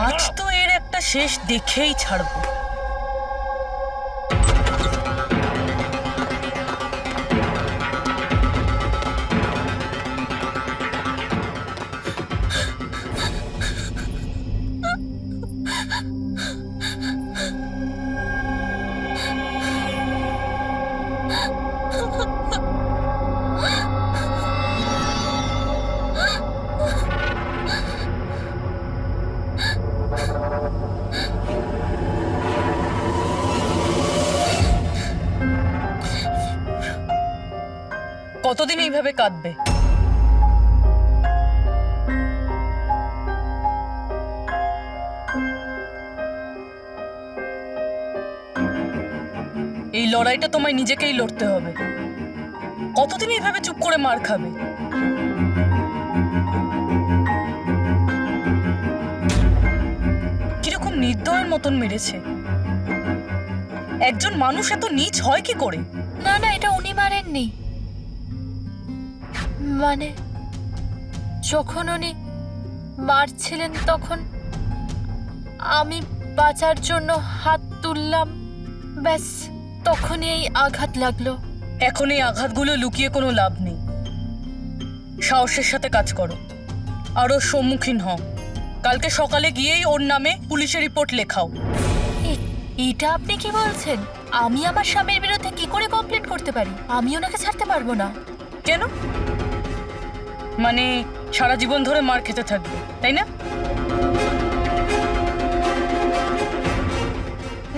আজ তো এর একটা শেষ দেখেই ছাড়বো। কতদিন এইভাবে কাঁদবে? এই লড়াইটা তোমায় নিজেকেই লড়তে হবে। কতদিন এইভাবে চুপ করে মার খাবে? কিরকম নির্দয়ের মতন মেরেছে। একজন মানুষ এত নীচ হয় কি করে? না না, এটা উনি মারেননি। মানে যখন উনি মারছিলেন তখন আমি বাঁচার জন্য হাত তুললাম, ব্যাস তখনই এই আঘাত লাগলো। এখন এই আঘাতগুলো লুকিয়ে কোনো লাভ নেই। সাহসের সাথে কাজ করো, আরও সম্মুখীন হও। কালকে সকালে গিয়েই ওর নামে পুলিশে রিপোর্ট লেখাও। এটা আপনি কি বলছেন? আমি আমার স্বামীর বিরুদ্ধে কি করে কমপ্লেন করতে পারি? আমি ওনাকে ছাড়তে পারবো না। কেন? মানে সারা জীবন ধরে মার খেতে থাকবে, তাই না?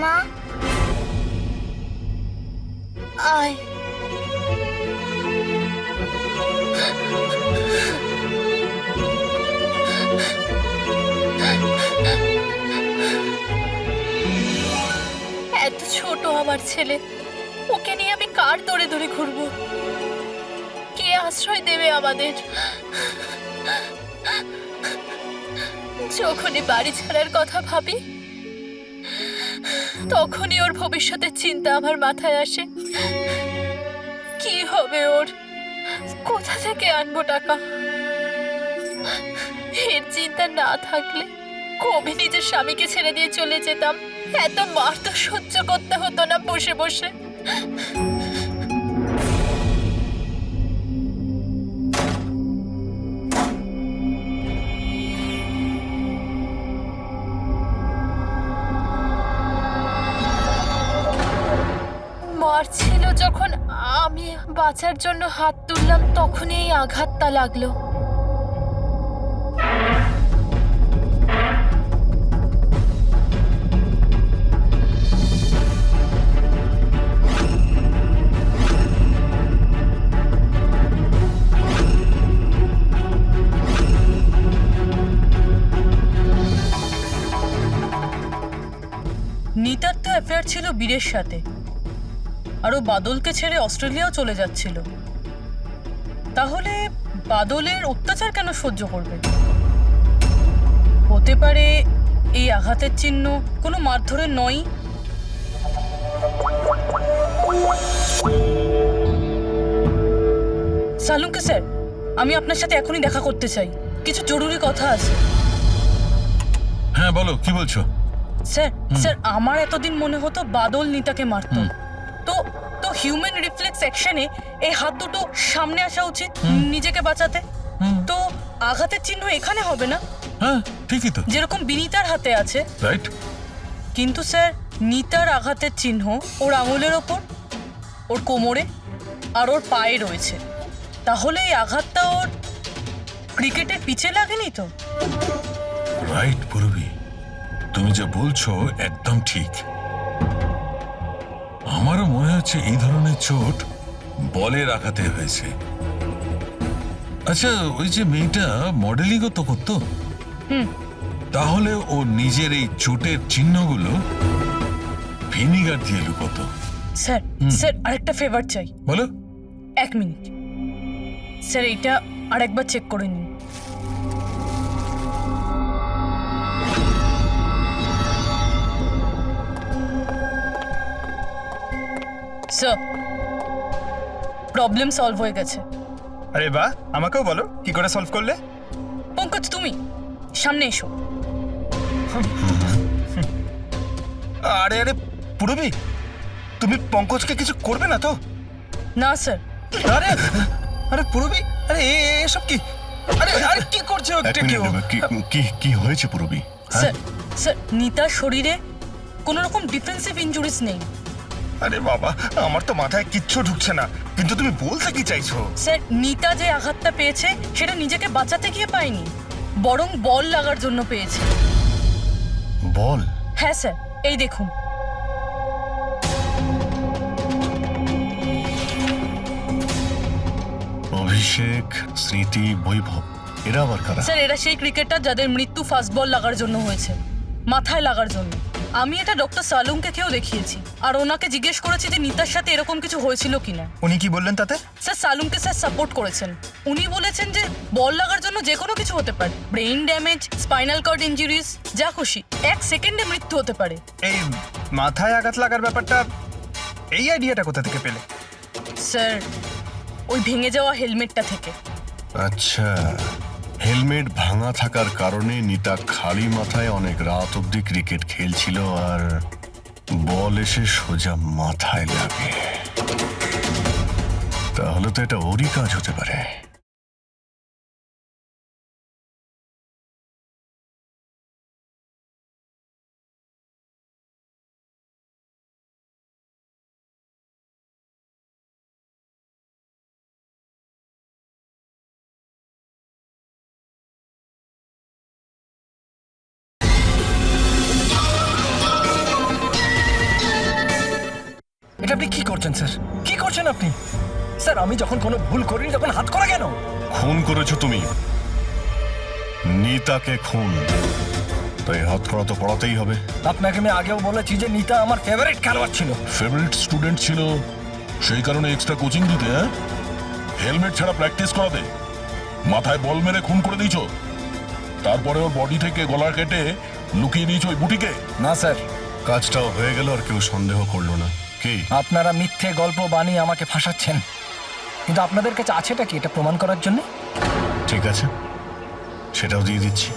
মা আয়। এত ছোট আমার ছেলে, ওকে নিয়ে আমি কার দৌড়ে দৌড়ে ঘুরবো? কে আশ্রয় দেবে আমাদের? যখনই বাড়ি ছাড়ার কথা ভাবি তখনই ওর ভবিষ্যতের চিন্তা আমার মাথায় আসে। কি হবে ওর? কোথা থেকে আনবো টাকা? এর চিন্তা না থাকলে কবে নিজের স্বামীকে ছেড়ে দিয়ে চলে যেতাম। এত মার তো সহ্য করতে হতো না বসে বসে। মারছিল যখন আমি বাঁচার জন্য হাত তুললাম, তখনই এই আঘাতটা লাগলো। নিতার তো অ্যাফেয়ার ছিল বীরের সাথে, আর ও বাদলকে ছেড়ে অস্ট্রেলিয়াও চলে যাচ্ছিল। তাহলে বাদলের অত্যাচার কেন সহ্য করবে? হতে পারে এই আঘাতের চিহ্ন কোনো মারধরের নয়। সালুঙ্কে স্যার, আমি আপনার সাথে এখনই দেখা করতে চাই, কিছু জরুরি কথা আছে। হ্যাঁ বলো, কি বলছো? স্যার স্যার আমার এতদিন মনে হতো বাদল নিতাকে মারতো। তো তো হিউম্যান রিফ্লেক্স অ্যাকশনে এই হাত দুটো সামনে আসা উচিত নিজেকে বাঁচাতে। তো আঘাতের চিহ্ন এখানে হবে না? হ্যাঁ ঠিকই তো, যেরকম বিনীতার হাতে আছে। রাইট। কিন্তু স্যার নিতার আঘাতের চিহ্ন ওর আঙুলের ওপর, ওর কোমরে আর ওর পায়ে রয়েছে। তাহলে এই আঘাতটা ওর ক্রিকেটের পিচে লাগেনি তো? রাইট পূরবী, তুমি যা বলছো একদম ঠিক। আমারও মনে হচ্ছে এই ধরনের চোট বলের আঘাতে হয়েছে। আচ্ছা, ওই যে মেয়েটা মডেলিংও তো করতো, তাহলে ও নিজের এই চোটের চিহ্নগুলো ভিনিগার দিয়ে লুকোতো। স্যার স্যার আরেকটা ফেভার চাই। বলো। 1 মিনিট স্যার, এইটা আরেকবার চেক করে নিন। স্যার, প্রবলেম সলভ হয়ে গেছে। আরে বাহ, আমাকেও বলো কি করে সলভ করলে। পঙ্কজ, তুমি সামনে এসো। আরে আরে পূরবী, তুমি পঙ্কজকে কিছু করবে না তো? না স্যার। আরে আরে পূরবী, আরে এসব কি? আরে আরে কি করছো? কি হয়েছে পূরবী? স্যার স্যার নিতার শরীরে কোনো রকম ডিফেন্সিভ ইনজুরিস নেই। আরে বাবা, আমার তো মাথায় কিচ্ছু ঢুকছে না, কিন্তু তুমি বলতে কি চাইছো? স্যার নিতা যে আঘাতটা পেয়েছে সেটা নিজেকে বাঁচাতে গিয়ে পায়নি, বরং বল লাগার জন্য পেয়েছে। বল? হ্যাঁ স্যার, এই দেখুন। অভিষেক, স্মৃতি, বৈভব, এরা আবার কারা? স্যার এরা সেই ক্রিকেটার যাদের মৃত্যু ফাস্ট বল লাগার জন্য হয়েছে, মাথায় লাগার জন্য। আমি এটা ডক্টর সালুঙ্কেও দেখিয়েছি, আর ওনাকে জিজ্ঞেস করেছি যে নিতার সাথে এরকম কিছু হয়েছিল কিনা। উনি কি বললেন তাতে? স্যার সালুঙ্কে স্যার সাপোর্ট করেছেন। উনি বলেছেন যে বল লাগার জন্য যে কোনো কিছু হতে পারে, brain damage, spinal cord injuries, যা খুশি, 1 সেকেন্ডে মৃত্যু হতে পারে। এই মাথায় আঘাত লাগার ব্যাপারটা, এই আইডিয়াটা কোথা থেকে পেলে? স্যার ওই ভেঙে যাওয়া হেলমেটটা থেকে। আচ্ছা, হেলমেট ভাঙা থাকার কারণে নিতা খালি মাথায় অনেক রাত অব্দি ক্রিকেট খেলছিল আর বল এসে সোজা মাথায় লাগে। তাহলে তো এটা ওরই কাজ হতে পারে। এটা আপনি কি করছেন স্যার? কি করছেন আপনি? স্যার আমি যখন কোনো ভুল করিনি তখন হাত করা কেন? খুন করেছো তুমি, নিতাকে খুন, তাই হাত করা তো পড়াতেই হবে। আপনাকে আমি আগেও বলেছি যে নিতা আমার ফেভারিট খেলোয়াড় ছিল। ফেভারিট স্টুডেন্ট ছিল, সেই কারণে এক্সট্রা কোচিং দিতে, হ্যাঁ? হেলমেট ছাড়া প্র্যাকটিস করাতে, মাথায় বল মেরে খুন করে দিয়েছো, তারপরে ওর বডি থেকে গলা কেটে লুকিয়ে দিয়েছো ওই বুটিকে। না স্যার, কাজটাও হয়ে গেল আর কেউ সন্দেহ করলো না। কি আপনারা মিথ্যে গল্প বানিয়ে আমাকে ফাঁসাচ্ছেন, কিন্তু আপনাদের কাছে আছেটা কি এটা প্রমাণ করার জন্য? ঠিক আছে, সেটাও দিয়ে দিচ্ছি।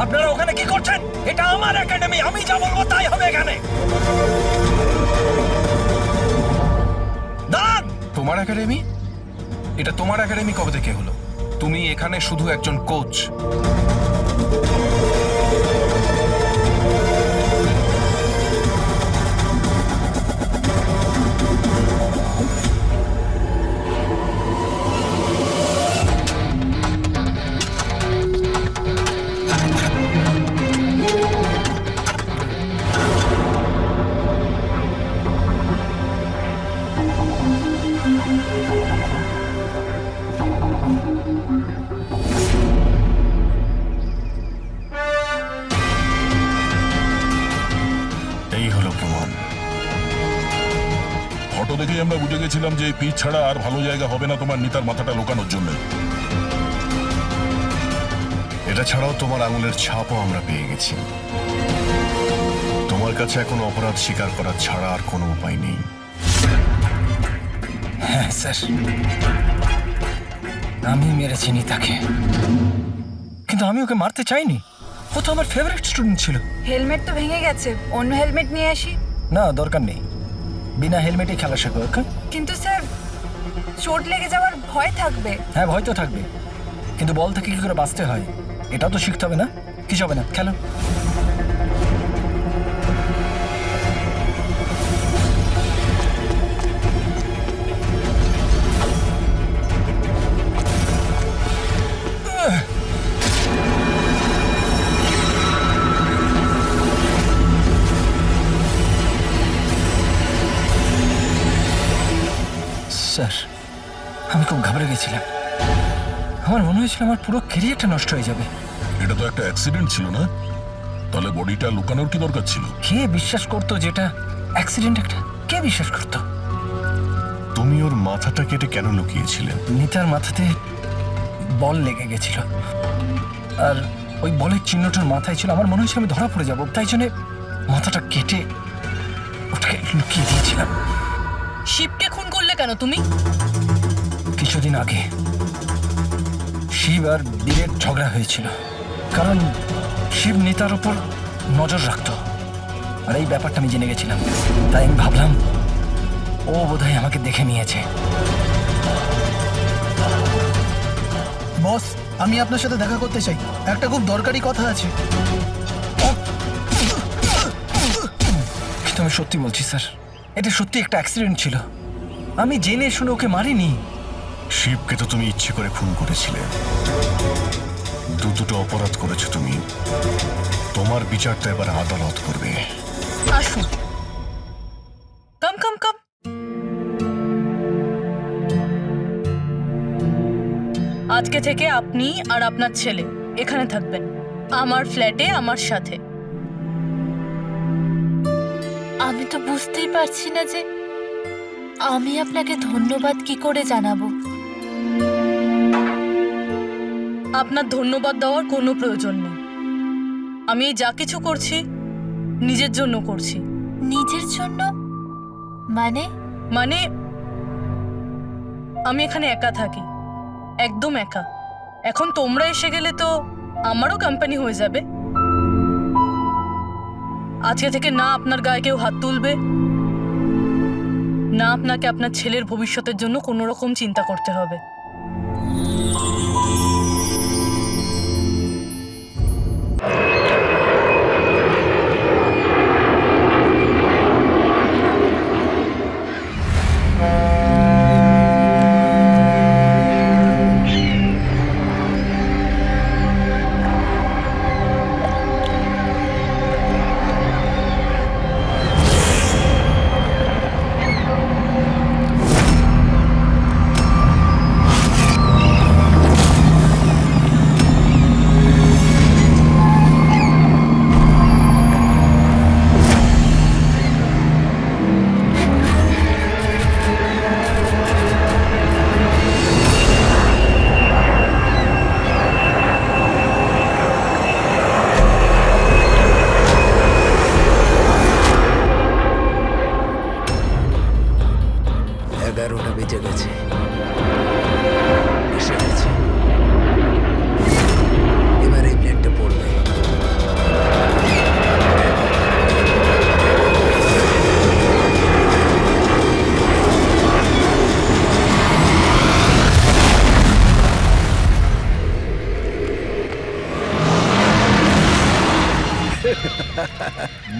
আপনারা ওখানে কি করছেন? এটা আমার একাডেমি, আমি যা বলবো তাই হবে এখানে। দাঁড়ান! তোমার একাডেমি? এটা তোমার একাডেমি কবে থেকে হলো? তুমি এখানে শুধু একজন কোচ। থেকেই আমরা বুঝে গেছিলাম যে এই পিচ ছাড়া আর ভালো জায়গা হবে না তোমার নিতার মাথাটা লোকানোর জন্য। এটা ছাড়াও তোমার আঙুলের ছাপও আমরা পেয়ে গেছি। তোমার কাছে এখন অপরাধ স্বীকার করা ছাড়া আর কোনো উপায় নেই। হ্যাঁ স্যার, আমি মেরেছি নিতাকে, কিন্তু আমি ওকে মারতে চাইনি। ও তো আমার ফেভারিট স্টুডেন্ট ছিল। হেলমেট তো ভেঙে গেছে, অন্য হেলমেট নিয়ে আসি। না, দরকার নেই, বিনা হেলমেটে খেলা শেখো। ওকে? কিন্তু স্যার, চোট লেগে যাওয়ার ভয় থাকবে। হ্যাঁ, ভয় তো থাকবে, কিন্তু বল থেকে কি করে বাঁচতে হয় এটাও তো শিখতে হবে না? কিছু হবে না, খেলো। স্যার, আমি খুব ঘাবড়ে গেছিলাম। আমার মনে হয়েছিল আমার পুরো ক্যারিয়ারটা নষ্ট হয়ে যাবে। এটা তো একটা অ্যাক্সিডেন্ট ছিল না? তাহলে বডিটা লুকানোর কি দরকার ছিল? কে বিশ্বাস করতো যেটা অ্যাক্সিডেন্ট একটা? কে বিশ্বাস করতো? তুমি ওর মাথাটা কেটে কেন লুকিয়েছিলে? নিতার মাথাতে বল লেগে গেছিল, আর ওই বলের চিহ্নটার মাথায় ছিল। আমার মনে হয়েছিল আমি ধরা পড়ে যাব, তাই জন্য মাথাটা কেটে ওটাকে লুকিয়ে দিয়েছিলাম। শিবকে খুন করলে কেন তুমি? কিছুদিন আগে শিব আর বীরের ঝগড়া হয়েছিল, কারণ শিব নিতার উপর নজর রাখতো, আর এই ব্যাপারটা আমি জেনে গেছিলাম। তাই আমি ভাবলাম ও বোধহয় আমাকে দেখে নিয়েছে। বস, আমি আপনার সাথে দেখা করতে চাই, একটা খুব দরকারি কথা আছে। কিন্তু আমি সত্যি বলছি স্যার, এটা সত্যি একটা অ্যাক্সিডেন্ট ছিল। আমি জেনে শুনে ওকে মারিনি। শিবকে তো তুমি ইচ্ছে করে খুন করেছিলে। দুটো অপরাধ করেছো তুমি। তোমার বিচারটা এবার আদালত করবে। আসুন, কাম কাম কাম। আজকে থেকে আপনি আর আপনার ছেলে এখানে থাকবেন, আমার ফ্ল্যাটে আমার সাথে। আমি তো বুঝতেই পারছি না যে আমি আপনাকে ধন্যবাদ কি করে জানাবো। আপনার ধন্যবাদ দেওয়ার কোনো প্রয়োজন নেই। আমি যা কিছু করছি নিজের জন্য করছি। নিজের জন্য? মানে? মানে আমি এখানে একা থাকি, একদম একা। এখন তোমরা এসে গেলে তো আমারও কোম্পানি হয়ে যাবে। আজকে থেকে না আপনার গায়ে কেউ হাত তুলবে, না আপনাকে আপনার ছেলের ভবিষ্যতের জন্য কোনো রকম চিন্তা করতে হবে।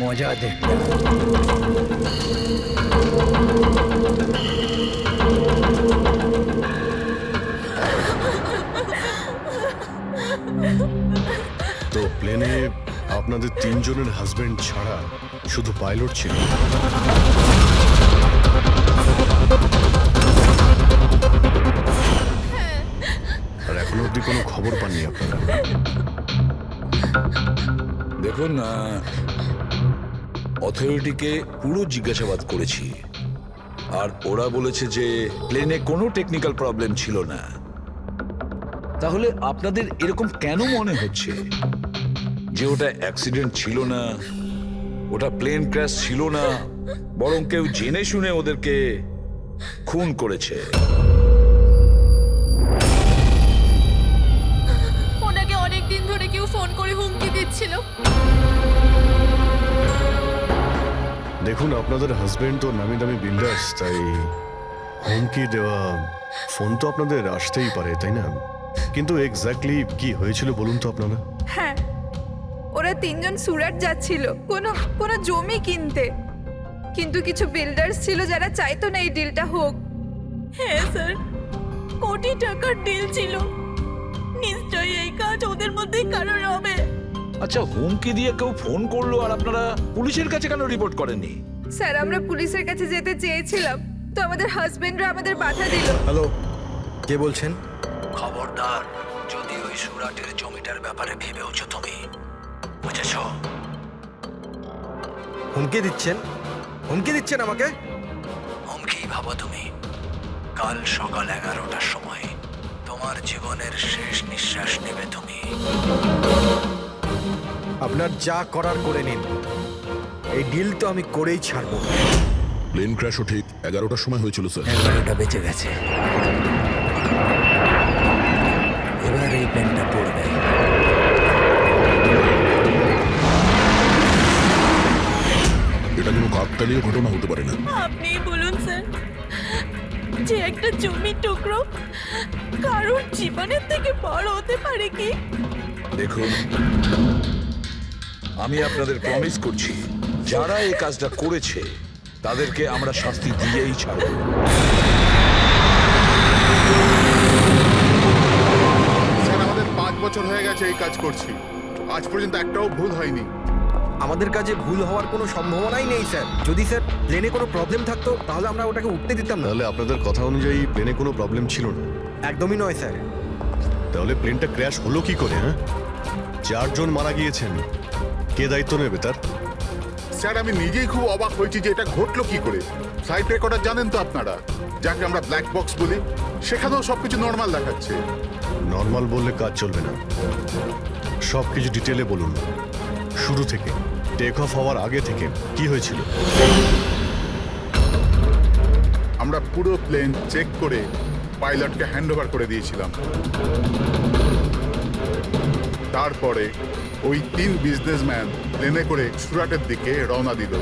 মজা দে। তো প্লেনে আপনাদের তিনজনের হাজবেন্ড ছাড়া শুধু পাইলট ছিল? আর এখনো অব্দি কোনো খবর পাননি আপনারা? দেখুন, অথরিটিকে পুরো জিজ্ঞাসাবাদ করেছি, আর ওরা বলেছে যে প্লেনে কোনো টেকনিক্যাল প্রবলেম ছিল না। তাহলে আপনাদের এরকম কেন মনে হচ্ছে যে ওটা অ্যাক্সিডেন্ট ছিল না, ওটা প্লেন ক্র্যাশ ছিল না, বরং কেউ জেনে শুনে ওদেরকে খুন করেছে? ওনাকে অনেক দিন ধরে কেউ ফোন করে হুমকি দিচ্ছিল। দেখুন, আপনাদের হাজবেন্ড তো নামি দামি বিল্ডার্স, তাই হুমকি দেওয়া ফোন তো আপনাদের আসতেই পারে, তাই না? কিন্তু এক্স্যাক্টলি কি হয়েছিল বলুন তো আপনারা। হ্যাঁ, ওরা তিনজন সুরাট যাচ্ছিল কোনো জমি কিনতে, কিন্তু কিছু বিল্ডার্স ছিল যারা চাইতো না এই ডিলটা হোক। হ্যাঁ স্যার, কোটি টাকার ডিল ছিল। নিশ্চয়ই এই কাজ ওদের মধ্যেই কারোর হবে। আচ্ছা, হুমকি দিয়ে কেউ ফোন করলো আর আপনারা পুলিশের কাছে কেন রিপোর্ট করেননি? স্যার, আমরা পুলিশের কাছে যেতে চেয়েছিলাম, তো আমাদের হাজবেন্ডরা আমাদের বাধা দিল। হ্যালো, কে বলছেন? খবরদার, যদি ওই সুরাটের জমিটার ব্যাপারে ভেবেওছো তুমি, বুঝেছ? হুমকি দিচ্ছেন আমাকে? হুমকি ভাবো তুমি? কাল সকাল 11টার সময় তোমার জীবনের শেষ নিঃশ্বাস নেবে তুমি। আপনার যা করার করে নিন, এই ডিল তো আমি করেই ছাড়বো। প্লেন ক্র্যাশও ঠিক 11টার সময় হয়েছিল স্যার। 11টা বেঁচে গেছে, এবার এই প্লেনটা পড়বে। এটা কোনো কাকতালীয় ঘটনা হতে পারে না। আপনিই বলুন স্যার, যে একটা জমির টুকরো কারোর জীবনের থেকে বড় হতে পারে কি? দেখুন, আমি আপনাদের প্রমিস করছি, যারা এই কাজটা করেছে তাদেরকে আমরা শাস্তি দিয়েই ছাড়ব। স্যার, আমাদের 5 বছর হয়ে গেছে এই কাজ করছি, আজ পর্যন্ত একটাও ভুল হয়নি। আমাদের কাজে ভুল হওয়ার কোনো সম্ভাবনাই নেই স্যার। যদি স্যার প্লেনে কোনো প্রবলেম থাকতো তাহলে আমরা ওটাকে উঠতে দিতাম না। তাহলে আপনাদের কথা অনুযায়ী প্লেনে কোনো প্রবলেম ছিল না? একদমই নয় স্যার। তাহলে প্লেনটা ক্র্যাশ হলো কি করে? হ্যাঁ, 4 জন মারা গিয়েছেন, কে দায়িত্ব নেবে তার? স্যার, আমি নিজেই খুব অবাক হয়েছি যে এটা ঘটলো কি করে। ফ্লাইট রেকর্ডার জানেন তো আপনারা, যাকে আমরা ব্ল্যাক বক্স বলি, সেখানেও সবকিছু নর্মাল দেখাচ্ছে। নর্মাল বললে কাজ চলবে না, সব কিছু ডিটেলে বলুন। শুরু থেকে, টেক অফ হওয়ার আগে থেকে কি হয়েছিল? আমরা পুরো প্লেন চেক করে পাইলটকে হ্যান্ডওভার করে দিয়েছিলাম। তারপরে ওই 3 বিজনেসম্যান প্লেনে করে সুরাটের দিকে রওনা দিল।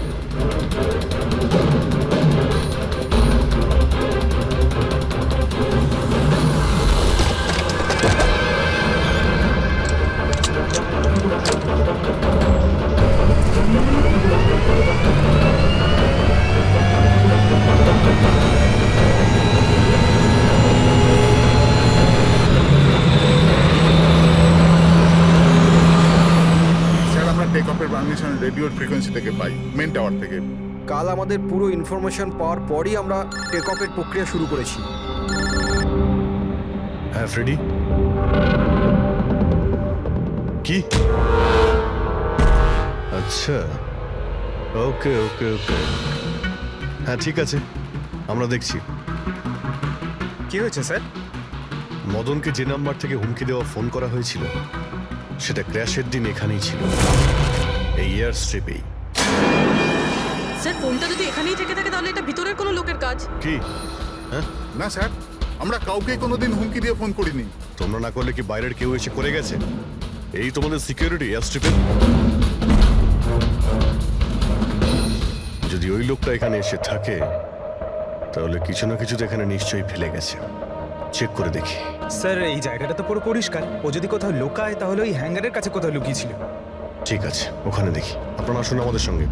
টেক অফের পারমিশন রেডিওর ফ্রিকোয়েন্সি থেকে পাই, মেন টাওয়ার থেকে। কাল আমাদের পুরো ইনফরমেশন পাওয়ার পরই আমরা টেক অফের প্রক্রিয়া শুরু করেছি। হ্যাঁ ফ্রেডি, কি? আচ্ছা, ওকে ওকে ওকে, হ্যাঁ ঠিক আছে, আমরা দেখছি। কি হয়েছে স্যার? মদনকে যে নাম্বার থেকে হুমকি দেওয়া ফোন করা হয়েছিল, সেটা ক্র্যাশের দিন এখানেই ছিল, এই এয়ার স্ট্রিপেই। স্যার, ফোনটা যদি এখানেই থেকে থাকে তাহলে এটা ভিতরের কোনো লোকের কাজ। কি? হ্যাঁ না স্যার, আমরা কাউকে কোনোদিন হুমকি দিয়ে ফোন করিনি। তোমরা না করলে কি বাইরের কেউ এসে করে গেছে? এই তোমাদের সিকিউরিটি এয়ার স্ট্রিপের। যদি ওই লোকটা এখানে এসে থাকে তাহলে কিছু না কিছু তো এখানে নিশ্চয়ই ফেলে গেছে। চেক করে দেখি। স্যার, এই জায়গাটা তো পুরো পরিষ্কার। ও যদি কোথাও লুকায় তাহলে ওই হ্যাঙ্গারের কাছে কোথাও লুকিয়েছিল। ঠিক আছে, ওখানে দেখি। আপনারা আসুন আমাদের সঙ্গে।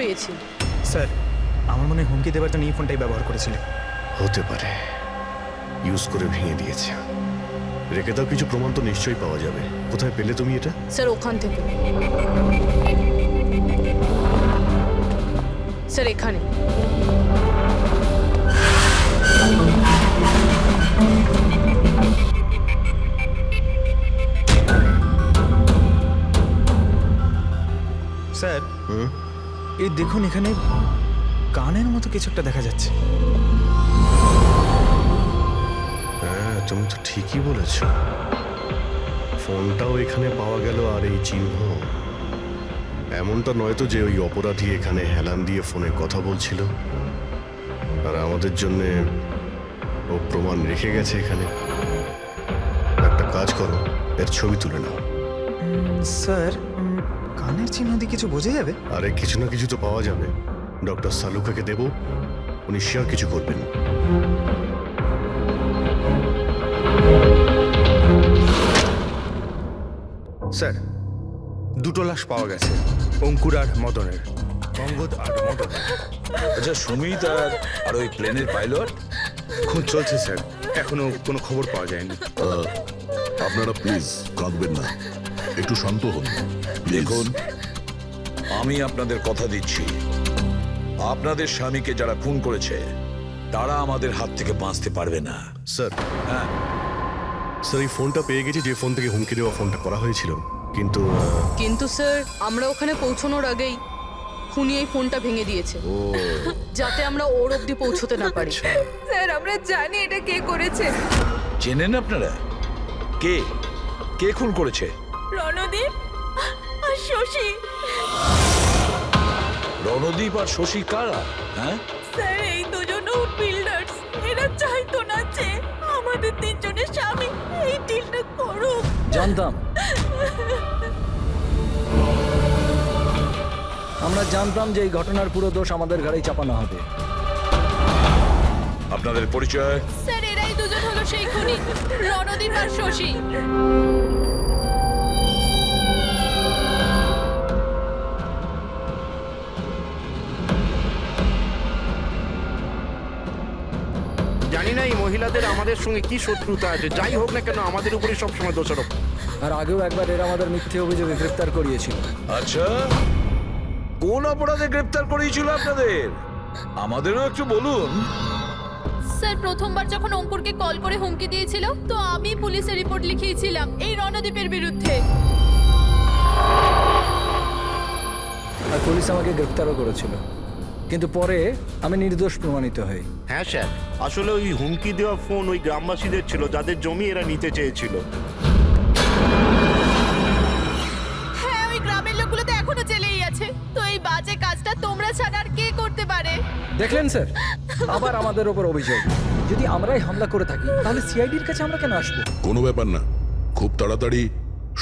পেয়েছি। স্যার আমার মনে হয় হুমকি দেওয়ার জন্য এই ফোনটাই ব্যবহার করেছিল। হতে পারে ইউজ করে ভেঙে দিয়েছে। রেখে দাও, কিছু প্রমাণ তো নিশ্চয়ই পাওয়া যাবে। কোথায় পেলে তুমি এটা? স্যার ওখান থেকে। স্যার এখানে। স্যার এই দেখুন, এখানে কানের মতো কিছু একটা দেখা যাচ্ছে। হ্যাঁ, তুমি তো ঠিকই বলেছ। ফোনটাও এখানে পাওয়া গেল, আর এই চিহ্ন। এমনটা নয় তো যে ওই অপরাধী এখানে হেলান দিয়ে ফোনে কথা বলছিল আর আমাদের জন্য ও প্রমাণ রেখে গেছে এখানে। একটা কাজ করো, এর ছবি তুলে নাও। স্যার কানের চিহ্ন দিয়ে কিছু বোঝা যাবে? আরে কিছু না কিছু তো পাওয়া যাবে। ডক্টর সালুকাকে দেব, উনি শিওর কিছু করবেন। স্যার দুটো লাশ পাওয়া গেছে, অঙ্কুর আর মদনের। অঙ্গদ আর মদন। আচ্ছা, সুমিত আর ওই প্লেনের পাইলট? খোঁজ চলছে স্যার, এখনো কোনো খবর পাওয়া যায়নি। আপনারা প্লিজ কাঁদবেন না, একটু শান্ত হন। দেখুন, আমি আপনাদের কথা দিচ্ছি, আপনাদের স্বামীকে যারা খুন করেছে তারা আমাদের হাত থেকে বাঁচতে পারবে না। স্যার, হ্যাঁ স্যার এই ফোনটা পেয়ে গেছি, যে ফোন থেকে হুমকি দেওয়া ফোনটা করা হয়েছিল। কিন্তু স্যার আমরা ওখানে পৌঁছানোর আগেই খুনি এই ফোনটা ভেঙে দিয়েছে, যাতে আমরা ওর অবধি পৌঁছতে না পারি। স্যার আমরা জানি এটা কে করেছে। চেনেন আপনারা কে কে খুন করেছে? রণদীপ আর শশী। রণদীপ আর শশী কারা? হ্যাঁ স্যার এই দুজন বিল্ডার্স, এরা চাইতো না যে আমাদের তিনজনের স্বামী এই ডিলটা করুক। জানতাম, আমরা জানতাম যে এই ঘটনার পুরো দোষ আমাদের ঘাড়েই চাপানো হবে। আপনাদের পরিচয়? স্যার এরাই দুজন হলো সেই খুনি, রণদীপ আর শশী। জানি না এই মহিলাদের আমাদের সঙ্গে কি শত্রুতা আছে, যাই হোক না কেন আমাদের উপরে সবসময় দোষারোপ। আর আগেও একবার এরা আমাদের মিথ্যে অভিযোগে গ্রেফতার করিয়েছিল। আচ্ছা, কোন অপরাধে গ্রেফতার করিয়েছিল আপনাদের? আমাদেরও একটু বলুন। স্যার প্রথমবার যখন অঙ্কুরকে কল করে হুমকি দিয়েছিল, তো আমি পুলিশে রিপোর্ট লিখিয়েছিলাম এই রণদীপের বিরুদ্ধে। আর পুলিশ আমাকে গ্রেফতারও করেছিল, কিন্তু পরে আমি নির্দোষ প্রমাণিত হই। হ্যাঁ স্যার, আসলে ওই হুমকি দেওয়া ফোন ওই গ্রামবাসীদের ছিল, যাদের জমি এরা নিতে চেয়েছিল। হ্যাঁ, ওই গ্রামের লোকগুলো তো এখনো জেলেই আছে। তো এই বাজে কাজটা তোমরা ছাড়া আর কে করতে পারে? দেখলেন স্যার, আবার আমাদের ওপর অভিযোগ। যদি আমরাই হামলা করে থাকি তাহলে সিআইডির কাছে আমরা কেন আসবো? কোনো ব্যাপার না, খুব তাড়াতাড়ি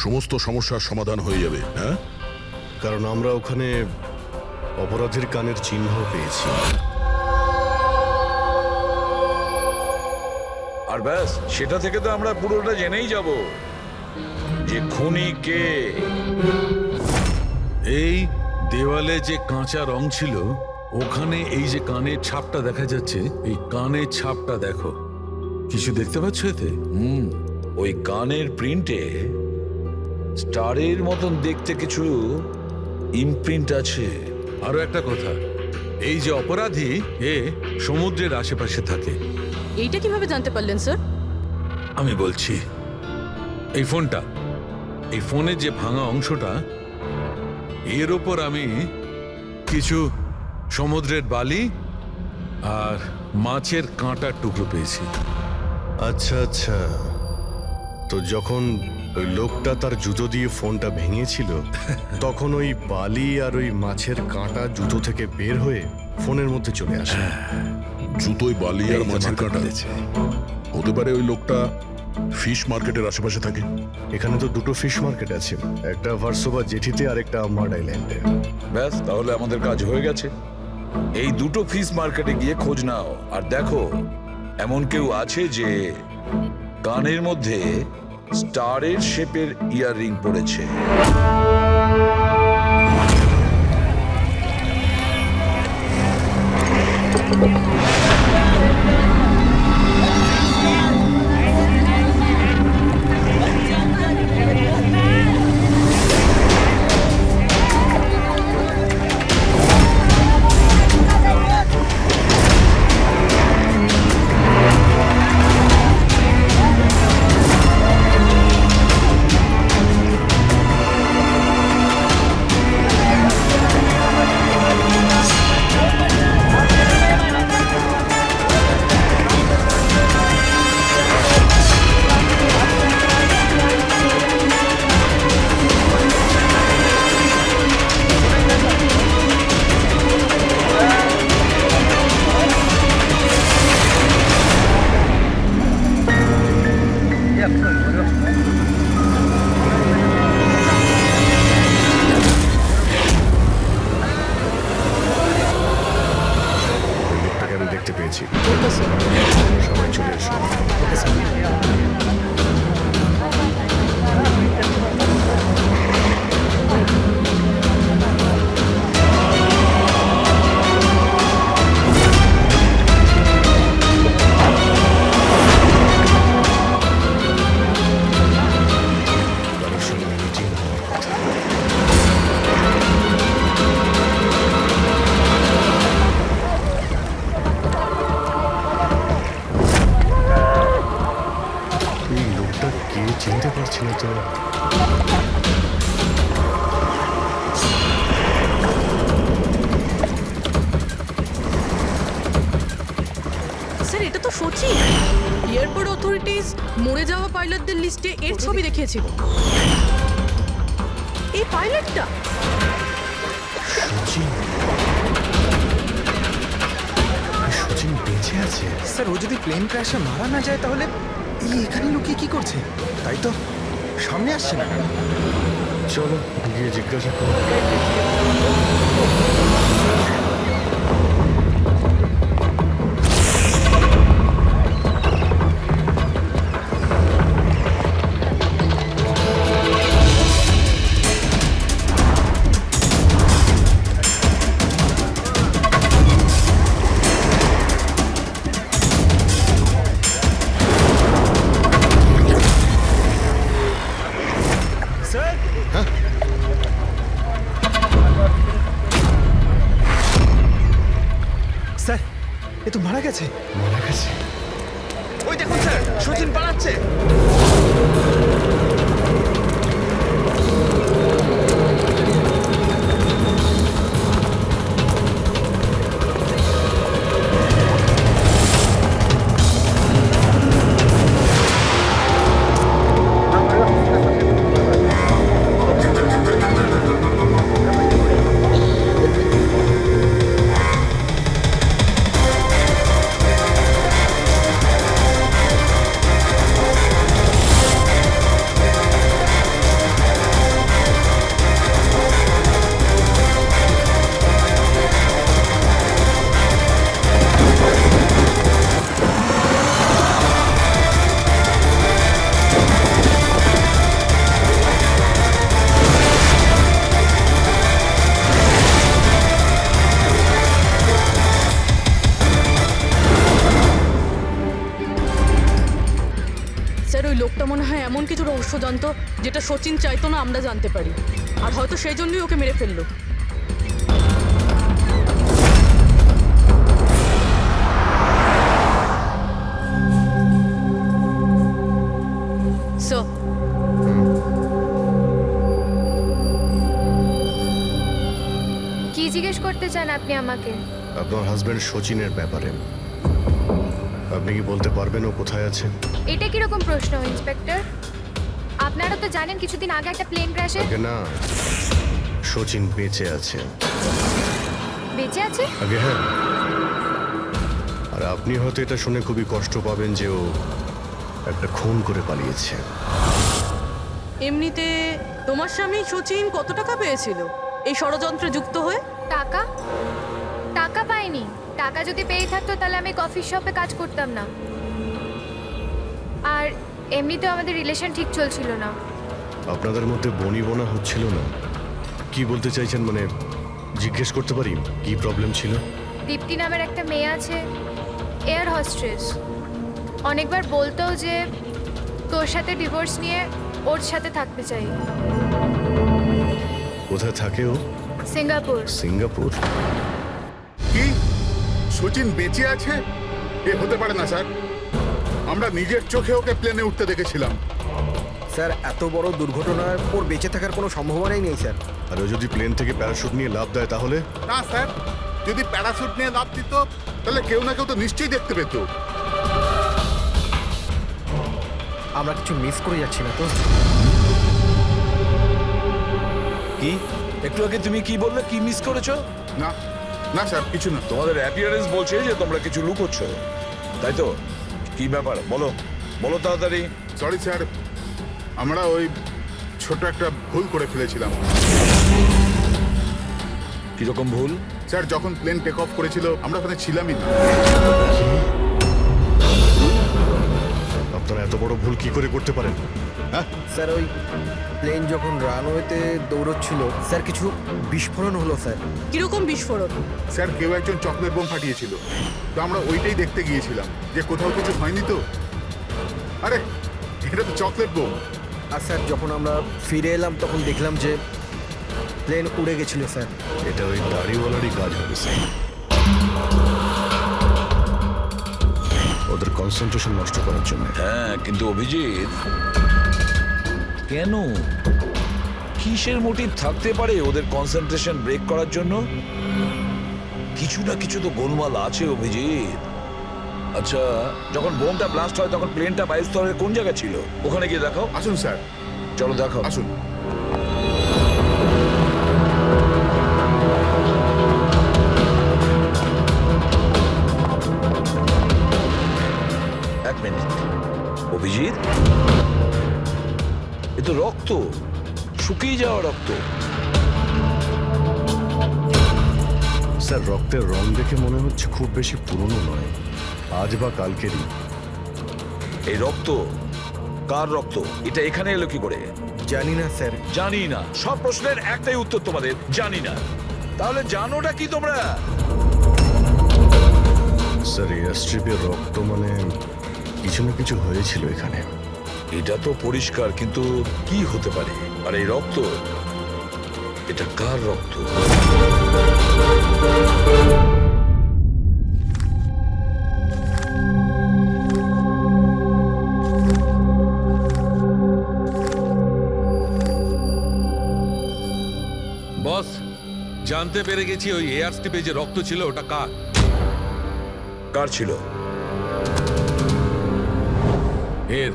সমস্ত সমস্যার সমাধান হয়ে যাবে। হ্যাঁ, কারণ আমরা ওখানে অপরাধীর কানের চিহ্ন পেয়েছি। আর ব্যাস, সেটা থেকে তো আমরা পুরোটা জেনেই যাব যে খুনি কে। এই দেওয়ালে যে কাঁচা রং ছিল, ওখানে এই যে কানের ছাপটা দেখা যাচ্ছে, এই কানের ছাপটা দেখো। কিছু দেখতে পাচ্ছ এতে? ওই কানের প্রিন্টে স্টারের মতন দেখতে কিছু ইমপ্রিন্ট আছে। আরো একটা কথা, এই যে অপরাধী, এ সমুদ্রের আশেপাশে থাকে। এইটা কিভাবে জানতে পারলেন স্যার? আমি বলছি, এই ফোনটা, এই ফোনের যে ভাঙা অংশটা, এর ওপর আমি কিছু সমুদ্রের বালি আর মাছের কাঁটার টুকরো পেয়েছি। আচ্ছা আচ্ছা, তো যখন ওই লোকটা তার জুতো দিয়ে ফোনটা ভেঙেছিল, তখন ওই বালি আর ওই মাছের কাঁটা জুতো থেকে বের হয়ে ফোনের মধ্যে চলে আসে। জুতোয় বালি আর মাছের কাঁটা হতে পারে ওই লোকটা ফিশ মার্কেটের আশেপাশে থাকে। এখানে তো দুটো ফিশ মার্কেট আছে, একটা ভার্সোভা জেটিতে আর একটা মার্ড আইল্যান্ডে। ব্যাস, তাহলে আমাদের কাজ হয়ে গেছে। এই দুটো ফিশ মার্কেটে গিয়ে খোঁজ নাও, আর দেখো এমন কেউ আছে যে কানের মধ্যে স্টারের শেপের ইয়াররিং পড়েছে। লোকটাকে আমি দেখতে পেয়েছি। সবাই চলে এসো। কারোর সঙ্গে মিটিং হওয়ার কথা। এই লোকটা কে চিনতে পারছি না তো। স্যার এটা তো সচিন। এয়ারপোর্ট অথরিটিজ মরে যাওয়া পাইলটদের লিস্টে এর ছবি দেখিয়েছিল। এই পাইলটটা সচিন, সচিন বেঁচে আছে। স্যার ও যদি প্লেন ক্র্যাশে মারা না যায় তাহলে এই এখানে লুকিয়ে কি করছে? তাই তো সামনে আসছে না। চলো গিয়ে জিজ্ঞাসা করো। স্যার স্যার এ তো মারা গেছে। মারা গেছে? ওই দেখুন স্যার, সচিন পালাচ্ছে। স্যার ওই লোকটা মনে হয় এমন কিছু রহস্য জানতো যেটা সচিন চাইতো না আমরা জানতে পারি, আর হয়তো সেই জন্যই ওকে মেরে ফেললো। স্যার কি জিজ্ঞেস করতে চান আপনি আমাকে? আপনার হাজবেন্ড সচিনের ব্যাপারে আপনি কি বলতে পারবেন ও কোথায় আছে? এটা কিরকম প্রশ্ন ইন্সপেক্টর? আপনারা তো জানেন কিছুদিন আগে একটা প্লেন ক্র্যাশে। আগে না, সচিন বেঁচে আছে। বেঁচে আছে? আগে হ্যাঁ। আর আপনি হয়তো এটা শুনে খুবই কষ্ট পাবেন যে ও একটা খুন করে পালিয়েছে। এমনিতে তোমার স্বামী সচিন কত টাকা পেয়েছিল এই ষড়যন্ত্রে যুক্ত হয়ে? টাকা? টাকা পাইনি। টাকা যদি পেয়ে থাকতো তাহলে আমি কফি শপে কাজ করতাম না। আর এমনিতেও আমাদের রিলেশন ঠিক চলছিল না। আপনাদের মধ্যে বনিবনা হচ্ছিল না? কি বলতে চাইছেন, মানে জিজ্ঞেস করতে পারি কি প্রবলেম ছিল? দীপ্তি নামের একটা মেয়ে আছে, এয়ার হোস্টেস। অনেকবার বলতো যে তোর সাথে ডিভোর্স নিয়ে ওর সাথে থাকতে চাই। কোথায় থাকে ও? সিঙ্গাপুর। সিঙ্গাপুর? কি সচিন বেঁচে আছে? এ হতে পারে না স্যার, আমরা নিজের চোখে ওকে প্লেনে উঠতে দেখেছিলাম। স্যার এত বড় দুর্ঘটনার ওর বেঁচে থাকার কোনো সম্ভাবনাই নেই স্যার। আর ও যদি প্লেন থেকে প্যারাশুট নিয়ে লাফ দেয় তাহলে? না স্যার, যদি প্যারাশুট নিয়ে লাফ দিত তাহলে কেউ না কেউ তো নিশ্চয়ই দেখতে পেত। আমরা কিছু মিস করে যাচ্ছি না তো? কি একটু আগে তুমি কি বললে, কি মিস করেছো? না না স্যার, কিছু না। তোমাদের অ্যাপিয়ারেন্স বলছে যে তোমরা কিছু লুকোচ্ছ, তাই তো? কি ব্যাপার বলো, বলো তাড়াতাড়ি। সরি স্যার, আমরা ওই ছোট একটা ভুল করে ফেলেছিলাম। কিরকম ভুল? স্যার, যখন প্লেন টেক অফ করেছিল আমরা ওখানে ছিলামই না। আপনারা এত বড় ভুল কি করে করতে পারেন? হ্যাঁ স্যার ওই প্লেন যখন রানওয়েতে দৌড়চ্ছিল স্যার কিছু বিস্ফোরণ হলো স্যার। কিরকম বিস্ফোরণ? স্যার, কেউ একজন চকলেট বোম ফাটিয়েছিল, তো আমরা ওইটাই দেখতে গিয়েছিলাম যে কোথাও কিছু হয়নি তো। আরে এটা তো চকলেট বোম। আর স্যার যখন আমরা ফিরে এলাম তখন দেখলাম যে প্লেন উড়ে গেছিল স্যার। এটা ওই দাড়িওয়ালারই কাজ হবে স্যার। ওদের কনসেন্ট্রেশন নষ্ট করার জন্য। হ্যাঁ, কিন্তু অভিজিৎ, কেন? কিসের মোটিভ থাকতে পারে ওদের কনসেন্ট্রেশন ব্রেক করার জন্য? কিছু না কিছু তো গোলমাল আছে অভিজিৎ। আচ্ছা, যখন বোমটা ব্লাস্ট হয় তখন প্লেনটা বায়ুস্তরের কোন জায়গায় ছিল? ওখানে গিয়ে দেখো। আসুন স্যার। চলো দেখো। আসুন। এক মিনিট অভিজিৎ, এ তো রক্ত, শুকিয়ে যাওয়া রক্ত। স্যার রক্তের রং দেখে মনে হচ্ছে খুব বেশি পুরনো নয়, আজ বা কালকেরই। এই রক্ত কার রক্ত? এটা এখানে এলো কি করে? জানি না স্যার। জানি না? সব প্রশ্নের একটাই উত্তর তোমাদের, জানি না। তাহলে জানোটা কি তোমরা? স্যার এয়ার স্ট্রিপের রক্ত মানে কিছু না কিছু হয়েছিল এখানে। এটা তো পরিষ্কার, কিন্তু কি হতে পারে? আর এই রক্ত, এটা কার রক্ত? বস, জানতে পেরে গেছি ওই এয়ার স্ট্রিপে যে রক্ত ছিল ওটা কার? কার ছিল? এর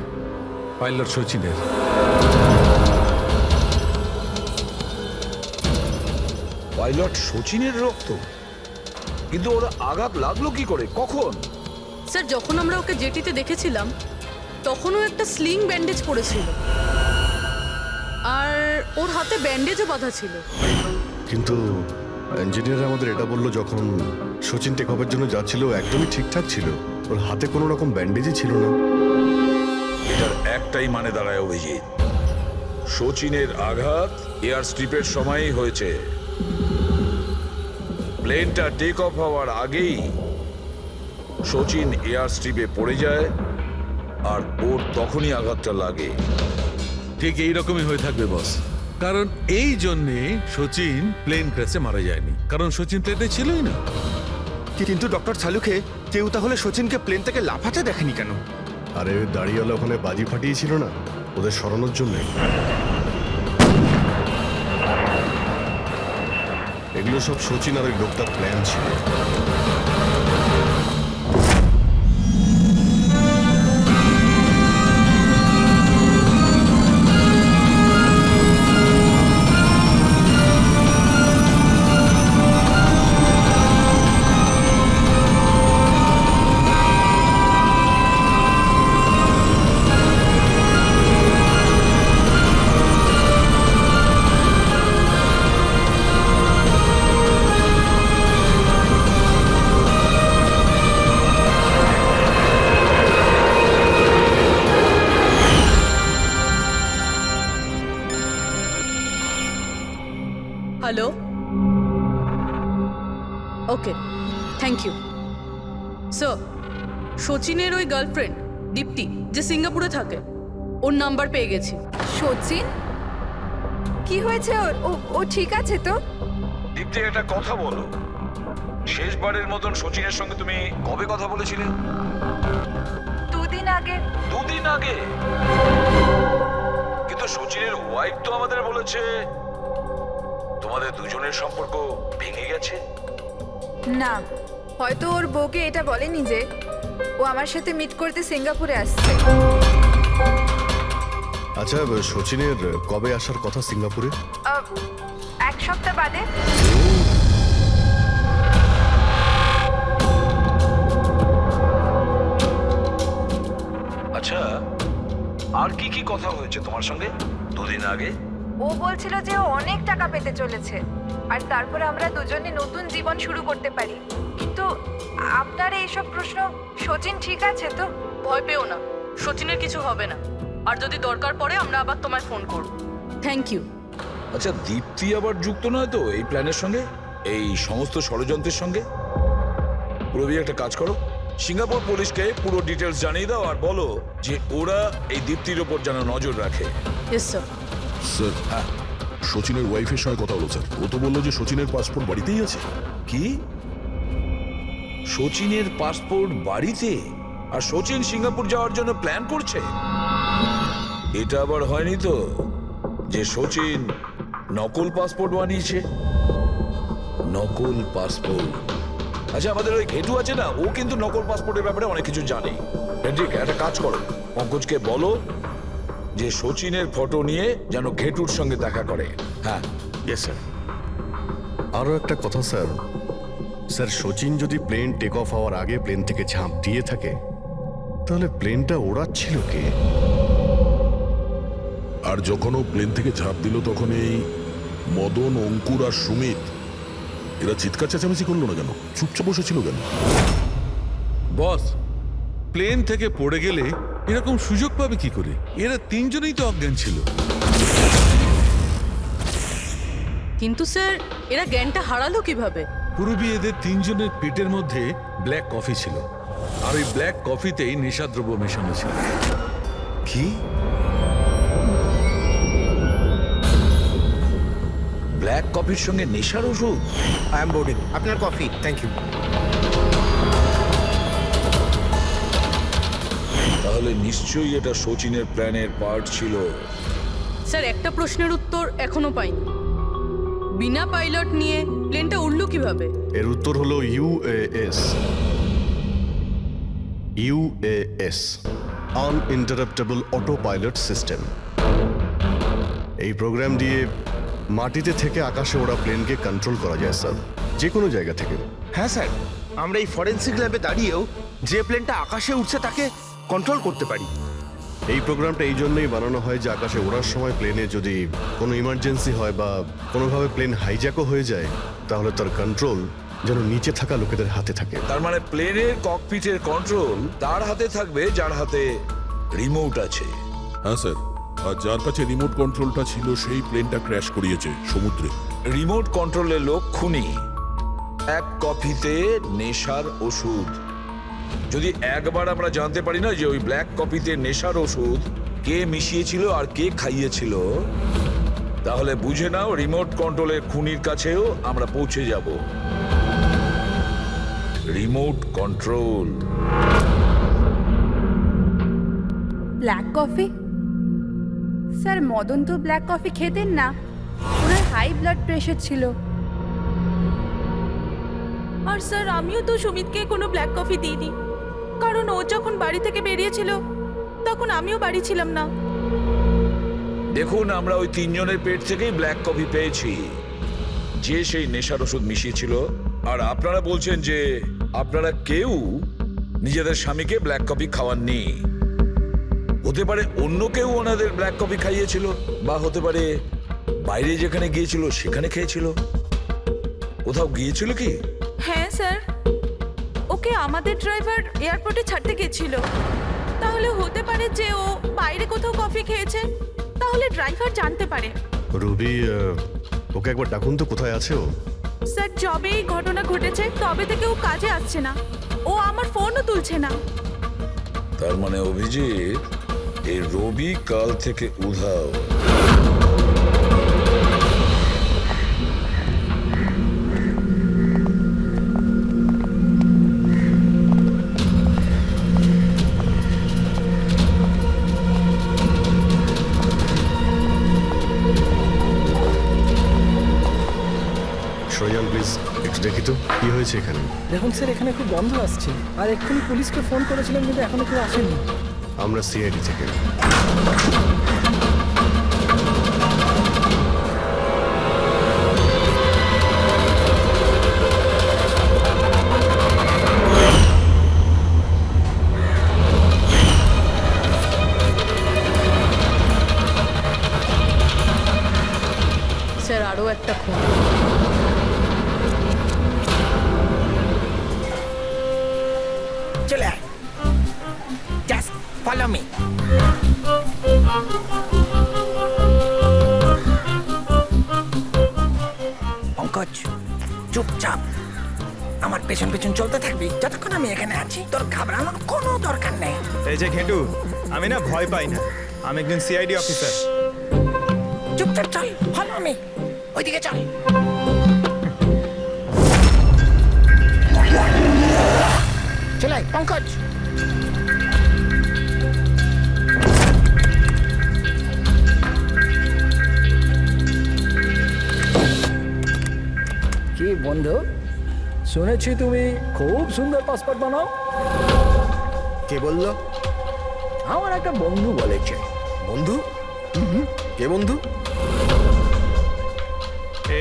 পাইলট সচিনের। পাইলট সচিনের রক্ত? কিন্তু ওরা আঘাত লাগলো কি করে, কখন? স্যার, যখন আমরা ওকে জেটিতে দেখেছিলাম তখনও একটা স্লিং ব্যান্ডেজ পড়েছিল, আর ওর হাতে ব্যান্ডেজও বাঁধা ছিল। কিন্তু ইঞ্জিনিয়ার আমাদের এটা বললো যখন সচিন টেক অফের জন্য যাচ্ছিল একদমই ঠিকঠাক ছিল, ওর হাতে কোনো রকম ব্যান্ডেজই ছিল না। এটার একটাই মানে দাঁড়ায় অভিজিৎ, সচিনের আঘাত এয়ার স্ট্রিপের সময়ই হয়েছে। প্লেনটা টেক অফ হওয়ার আগেই সচিন এয়ার স্ট্রিপে পড়ে যায়, আর ওর তখনই আঘাতটা লাগে। ঠিক এইরকমই হয়ে থাকবে বস, কারণ এই জন্যে সচিন প্লেন ক্র্যাশে মারা যায়নি, কারণ সচিন প্লেনে ছিলই না। কিন্তু ডক্টর সালুকে কেউ তাহলে সচিনকে প্লেন থেকে লাফাতে দেখেনি কেন? আরে ওই দাড়িওয়ালা ওখানে বাজি ফাটিয়েছিল না ওদের সরানোর জন্য। এগুলো সব সচিন আর ওই লোকটার প্ল্যান ছিল। Hello, okay. Thank you sir. সচিনের ওই গার্লফ্রেন্ড দীপ্তি যে সিঙ্গাপুরে থাকে, ওর নাম্বার পেয়ে গেছি। সচিন কি হয়েছে ওর? ও ঠিক আছে তো? দীপ্তি একটা কথা বলো, শেষবারের মতন সচিনের সঙ্গে তুমি কবে কথা বলেছিলে? 2 দিন আগে। 2 দিন আগে? কিন্তু সচিনের ওয়াইফ তো আমাদের বলেছে তোমাদের দুজনের সম্পর্ক ভেঙে গেছে। না, হয়তো ওর বউকে এটা বলেনি যে ও আমার সাথে মিট করতে সিঙ্গাপুরে আসছে। আচ্ছা, সচিনের কবে আসার কথা সিঙ্গাপুরে? 1 সপ্তাহ বাদে। আচ্ছা, আর কি কি কথা হয়েছে তোমার সঙ্গে 2 দিন আগে? ও বলছিল যে ও অনেক টাকা পেতে চলেছে আর তারপরে আমরা দুজনে নতুন জীবন শুরু করতে পারি। কিন্তু আপনার এইসব প্রশ্ন, সচিন ঠিক আছে তো? ভয় পেও না, সচিনের কিছু হবে না। আর যদি দরকার পড়ে আমরা আবার তোমায় ফোন করব। Thank you. আচ্ছা, দীপ্তি আবার যুক্ত নয় তো এই প্ল্যানের সঙ্গে, এই সমস্ত ষড়যন্ত্রের সঙ্গে? পুরবি একটা কাজ করো, সিঙ্গাপুর পুলিশকে পুরো ডিটেলস জানিয়ে দাও আর বলো যে ওরা এই দীপ্তির ওপর যেন নজর রাখে। Yes sir. স্যার, হ্যাঁ, সচিনের ওয়াইফের সঙ্গে কথা হলো স্যার। ও তো বললো যে সচিনের পাসপোর্ট বাড়িতেই আছে। কি? সচিনের পাসপোর্ট বাড়িতে? আর সচিন সিঙ্গাপুর যাওয়ার জন্য প্ল্যান করছে? এটা আবার হয়নি তো যে সচিন নকল পাসপোর্ট বানিয়েছে? নকল পাসপোর্ট? আচ্ছা, আমাদের ওই ঘেটু আছে না, ও কিন্তু নকল পাসপোর্টের ব্যাপারে অনেক কিছু জানে। হেনরিক, একটা কাজ করো, পঙ্কজকে বলো যে সচিনের ফটো নিয়ে যেন ঘেটুর সঙ্গে দেখা করে। হ্যাঁ। Yes sir. আরও একটা কথা স্যার, স্যার সচিন যদি প্লেন টেক অফ হওয়ার আগে প্লেন থেকে ঝাঁপ দিয়ে থাকে, তাহলে প্লেনটা ওড়াচ্ছিল কে? আর যখন ও প্লেন থেকে ঝাঁপ দিল তখন এই মদন, অঙ্কুর আর সুমিত এরা চিৎকার চেঁচামেচি করলো না কেন? চুপচাপ বসেছিল কেন? বস, প্লেন থেকে পড়ে গেলে এরকম সুযোগ পাবে কি করে? এরা 3 জনেই তো অজ্ঞান ছিল। কিন্তু স্যার, এরা জ্ঞানটা হারালো কিভাবে? পুরবি এদের 3 জনের পেটের মধ্যে ব্ল্যাক কফি ছিল, আর ওই ব্ল্যাক কফিতেই নেশাদ্রব্য মেশানো ছিল। কি? ব্ল্যাক কফির সঙ্গে নেশার ওষুধ? I am boarding. আপনার কফি, থ্যাংক ইউ। তাহলে নিশ্চয়ই এটা সচিনের প্ল্যানের পার্ট ছিল। স্যার, একটা প্রশ্নের উত্তর এখনো পাইনি। বিনা পাইলট নিয়ে প্লেনটা উড়লো কিভাবে? এর উত্তর হলো UAS. UAS, আনইন্টারাপ্টেবল auto pilot system. এই প্রোগ্রাম দিয়ে মাটিতে থেকে আকাশে ওড়া প্লেনকে কন্ট্রোল করা যায় স্যার, যে কোনো জায়গা থেকে। হ্যাঁ স্যার, আমরা এই ফরেন্সিক ল্যাবে দাঁড়িয়েও যে প্লেনটা আকাশে উঠছে তাকে কন্ট্রোল করতে পারি। এই প্রোগ্রামটা এই জন্যই বানানো হয় যে আকাশে ওড়ার সময় প্লেনে যদি কোনো ইমার্জেন্সি হয় বা কোনোভাবে প্লেন হাইজ্যাকও হয়ে যায়, তাহলে তার কন্ট্রোল যেন নিচে থাকা লোকেদের হাতে থাকে। তার মানে প্লেনের ককপিটের কন্ট্রোল তার হাতে থাকবে যার হাতে রিমোট আছে। হ্যাঁ স্যার, আর যার কাছে রিমোট কন্ট্রোলটা ছিল সেই প্লেনটা ক্র্যাশ করিয়েছে সমুদ্রে। রিমোট কন্ট্রোলের লোক খুনি, 1 কফিতে নেশার ওষুধ। যদি একবার আমরা জানতে পারি না যে ওই ব্ল্যাক কফিতে নেশার ওষুধ কে মিশিয়েছিল আর কে খাইয়েছিল, তাহলে বুঝে নাও রিমোট কন্ট্রোলের খুনির কাছেও আমরা পৌঁছে যাব। Remote control. Black coffee? Sir, Madan তো ব্ল্যাক কফি খেতেন না, ওনার হাই ব্লাড প্রেশার ছিল। আর স্যার, আমিও তো সুমিতকে কোনো ব্ল্যাক কফি দিইনি, কারণ ও যখন বাড়ি থেকে বেরিয়েছিল তখন আমিও বাড়ি ছিলাম না। দেখুন, আমরা ওই 3 জনের পেট থেকেই ব্ল্যাক কফি পেয়েছি, যে সেই নেশার ওষুধ মিশিয়েছিল। আর আপনারা বলছেন যে আপনারা কেউ নিজেদের স্বামীকে ব্ল্যাক কফি খাওয়াননি। হতে পারে অন্য কেউ ওনাদের ব্ল্যাক কফি খাইয়েছিল, বা হতে পারে বাইরে যেখানে গিয়েছিল সেখানে খেয়েছিল। কোথাও গিয়েছিল কি? হ্যাঁ স্যার, ওকে আমাদের ড্রাইভার এয়ারপোর্টে ছাড়তে গেছিল। তাহলে হতে পারে যে ও বাইরে কোথাও কফি খেয়েছে, তাহলে ড্রাইভার জানতে পারে। রুবি, ওকে একবার ডাকুন তো, কোথায় আছে ও? স্যার যবে এই ঘটনা ঘটেছে তবে থেকে ও কাজে আসছে না, ও আমার ফোনও তুলছে না। তার মানে অভিজিৎ, এই রবি কাল থেকে উধাও। সৈয়ান প্লিজ একটু দেখি তো কি হয়েছে এখানে। দেখুন স্যার, এখানে খুব গন্ধ আসছে, আর এক্ষুনি পুলিশকে ফোন করেছিলাম কিন্তু এখনো কেউ আসেনি। আমরা সিআইডি থেকে। স্যার আরও একটা খুন। চলে আয়, জাস্ট ফলো মি। পঙ্কজ, চুপচাপ আমার পেছন পেছন চলতে থাকবি যতক্ষণ আমি এখানে আছি। তোর ঘাবড়ানোর কোনো দরকার নেই। এই যে ঘেটু, আমি না ভয় পাই না, আমি একজন সিআইডি অফিসার। চুপচাপ চল, ফলো মি, ওইদিকে চল। চলে আয়, পঙ্কজ। কি বন্ধু, শুনেছি তুমি খুব সুন্দর পাসপোর্ট বানাও। কে বললো? আমার একটা বন্ধু বলেছে। বন্ধু? কে বন্ধু?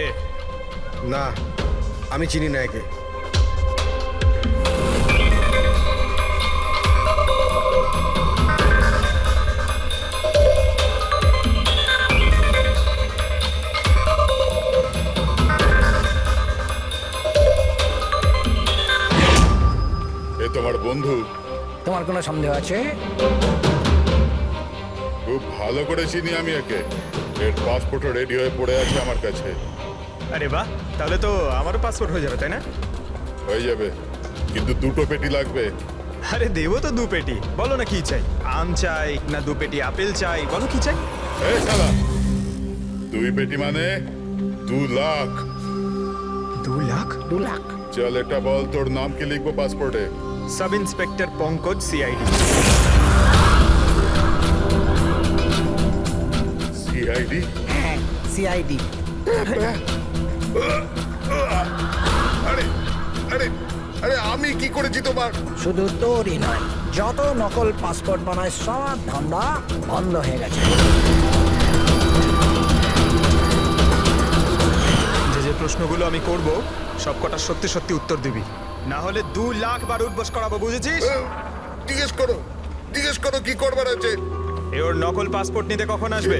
এ না, আমি চিনি না একে। এ তোমার বন্ধু? তোমার কোনো সন্দেহ আছে? খুব ভালো করে চিনি আমি একে। এর পাসপোর্টও রেডি হয়ে পড়ে আছে আমার কাছে। আরে বাহ, তাহলে তো আমারও পাসপোর্ট হয়ে যাবে, তাই না? হয়ে যাবে, কিন্তু 2টো পেটি লাগবে। আরে দেবো তো 2 পেটি। বলো না কি চাই, আম চাই না 2 পেটি আপেল চাই, বলো কি চাই? এই শালা, 2 পেটি মানে 2 লাখ। 2 লাখ? 2 লাখ? চল এটা বল, তোর নাম কি লিখবো পাসপোর্টে? Sub inspector Pankaj, CID. CID? হ্যাঁ, সিআইডি। আরে আরে আরে, আমি কি করেছি তোমার? শুধু তোরই নয়, যত নকল পাসপোর্ট বানায় সব ধান্দা বন্ধ হয়ে গেছে। যে প্রশ্নগুলো আমি করব সবকটা সত্যি সত্যি উত্তর দিবি, না হলে 2 লাখ বার উঠবস করাবো, বুঝেছিস? জিজ্ঞেস করো, জিজ্ঞেস করো কি করবার আছে। এ ওর নকল পাসপোর্ট নিতে কখন আসবে?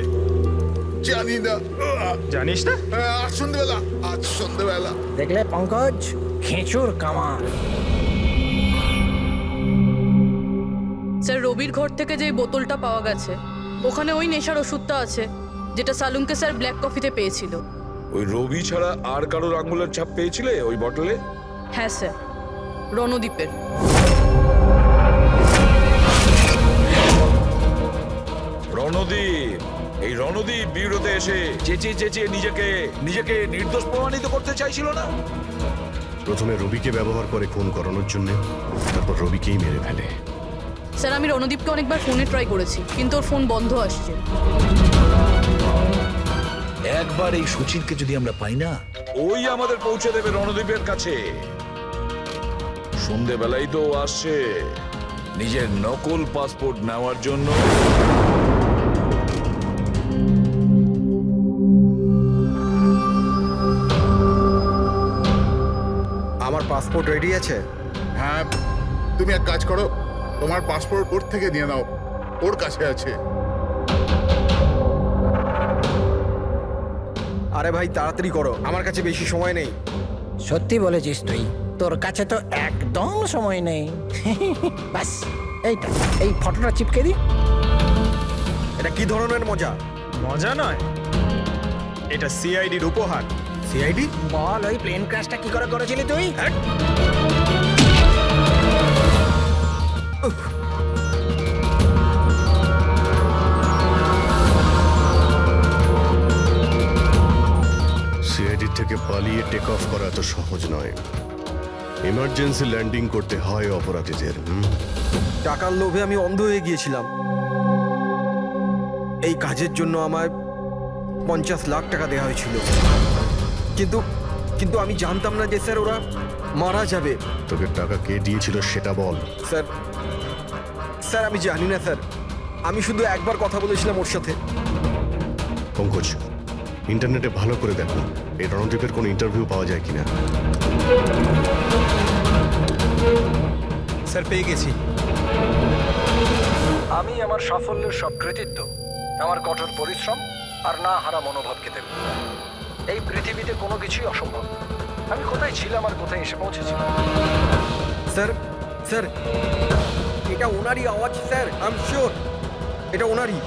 জানি না। জানিস না? আজ সন্ধ্যেবেলা, আজ সন্ধ্যেবেলা। দেখলে পঙ্কজ, খেঁচুর কামাল। স্যার রবির ঘর থেকে যে বোতলটা পাওয়া গেছে, ওখানে ওই নেশার ওষুধটা আছে যেটা সালুনকে স্যার ব্ল্যাক কফিতে পেয়েছিল। ওই রবি ছাড়া আর কারোর আঙ্গুলের ছাপ পেয়েছিলে ওই বটলে? হ্যাঁ স্যার, রণদীপের। রণদীপ, এই রণদীপ বিউরোতে এসে চেঁচিয়ে চেঁচিয়ে নিজেকে নিজেকে নির্দোষ প্রমাণিত করতে চাইছিল না? প্রথমে রবিকে ব্যবহার করে খুন করানোর জন্য, তারপর রবিকেই মেরে ফেলে। স্যার আমি রণদীপকে অনেকবার ফোনে ট্রাই করেছি, কিন্তু ওর ফোন বন্ধ আসছে। একবার এই সুচিরকে যদি আমরা পাই না, ওই আমাদের পৌঁছে দেবে রণদীপের কাছে। সন্ধেবেলায় তো আসছে নিজের নকল পাসপোর্ট নেওয়ার জন্য। আমার পাসপোর্ট রেডি আছে? হ্যাঁ, তুমি এক কাজ করো, তোমার পাসপোর্ট ওর থেকে নিয়ে নাও, ওর কাছে আছে। আরে ভাই তাড়াতাড়ি করো, আমার কাছে বেশি সময় নেই। সত্যি বলেছিস তুই, তোর কাছে তো একদম সময় নেই। বাস এইটা, এই ফটোটা চিপকে দি। এটা কি ধরনের মজা? মজা নয়, এটা সিআইডির উপহার। সিআইডি? বল, ওই প্লেন ক্র্যাশটা কি করে করেছিলি তুই? সিআইডি থেকে পালিয়ে টেক অফ করা এত সহজ নয়। ইমার্জেন্সি ল্যান্ডিং করতে হয় অপরাধীদের। টাকার লোভে আমি অন্ধ হয়ে গিয়েছিলাম। এই কাজের জন্য আমায় 50 লাখ টাকা দেওয়া হয়েছিল, কিন্তু কিন্তু আমি জানতাম না যে স্যার ওরা মারা যাবে। তোকে টাকা কে দিয়েছিল সেটা বল। স্যার স্যার আমি জানি না স্যার, আমি শুধু একবার কথা বলেছিলাম ওর সাথে। পঙ্কজ, ইন্টারনেটে ভালো করে দেখো এই রণদীপের কোনো ইন্টারভিউ পাওয়া যায় কিনা। স্যার পেয়ে গেছি। আমি আমার সাফল্যের সব কৃতিত্ব আমার কঠোর পরিশ্রম আর না হারা মনোভাবকে দেব। এই পৃথিবীতে কোনো কিছুই অসম্ভব। আমি কোথায় ছিলাম আর কোথায় এসে পৌঁছেছিলাম। স্যার স্যার এটা ওনারই আওয়াজ স্যার, আই এম শিওর এটা ওনারই।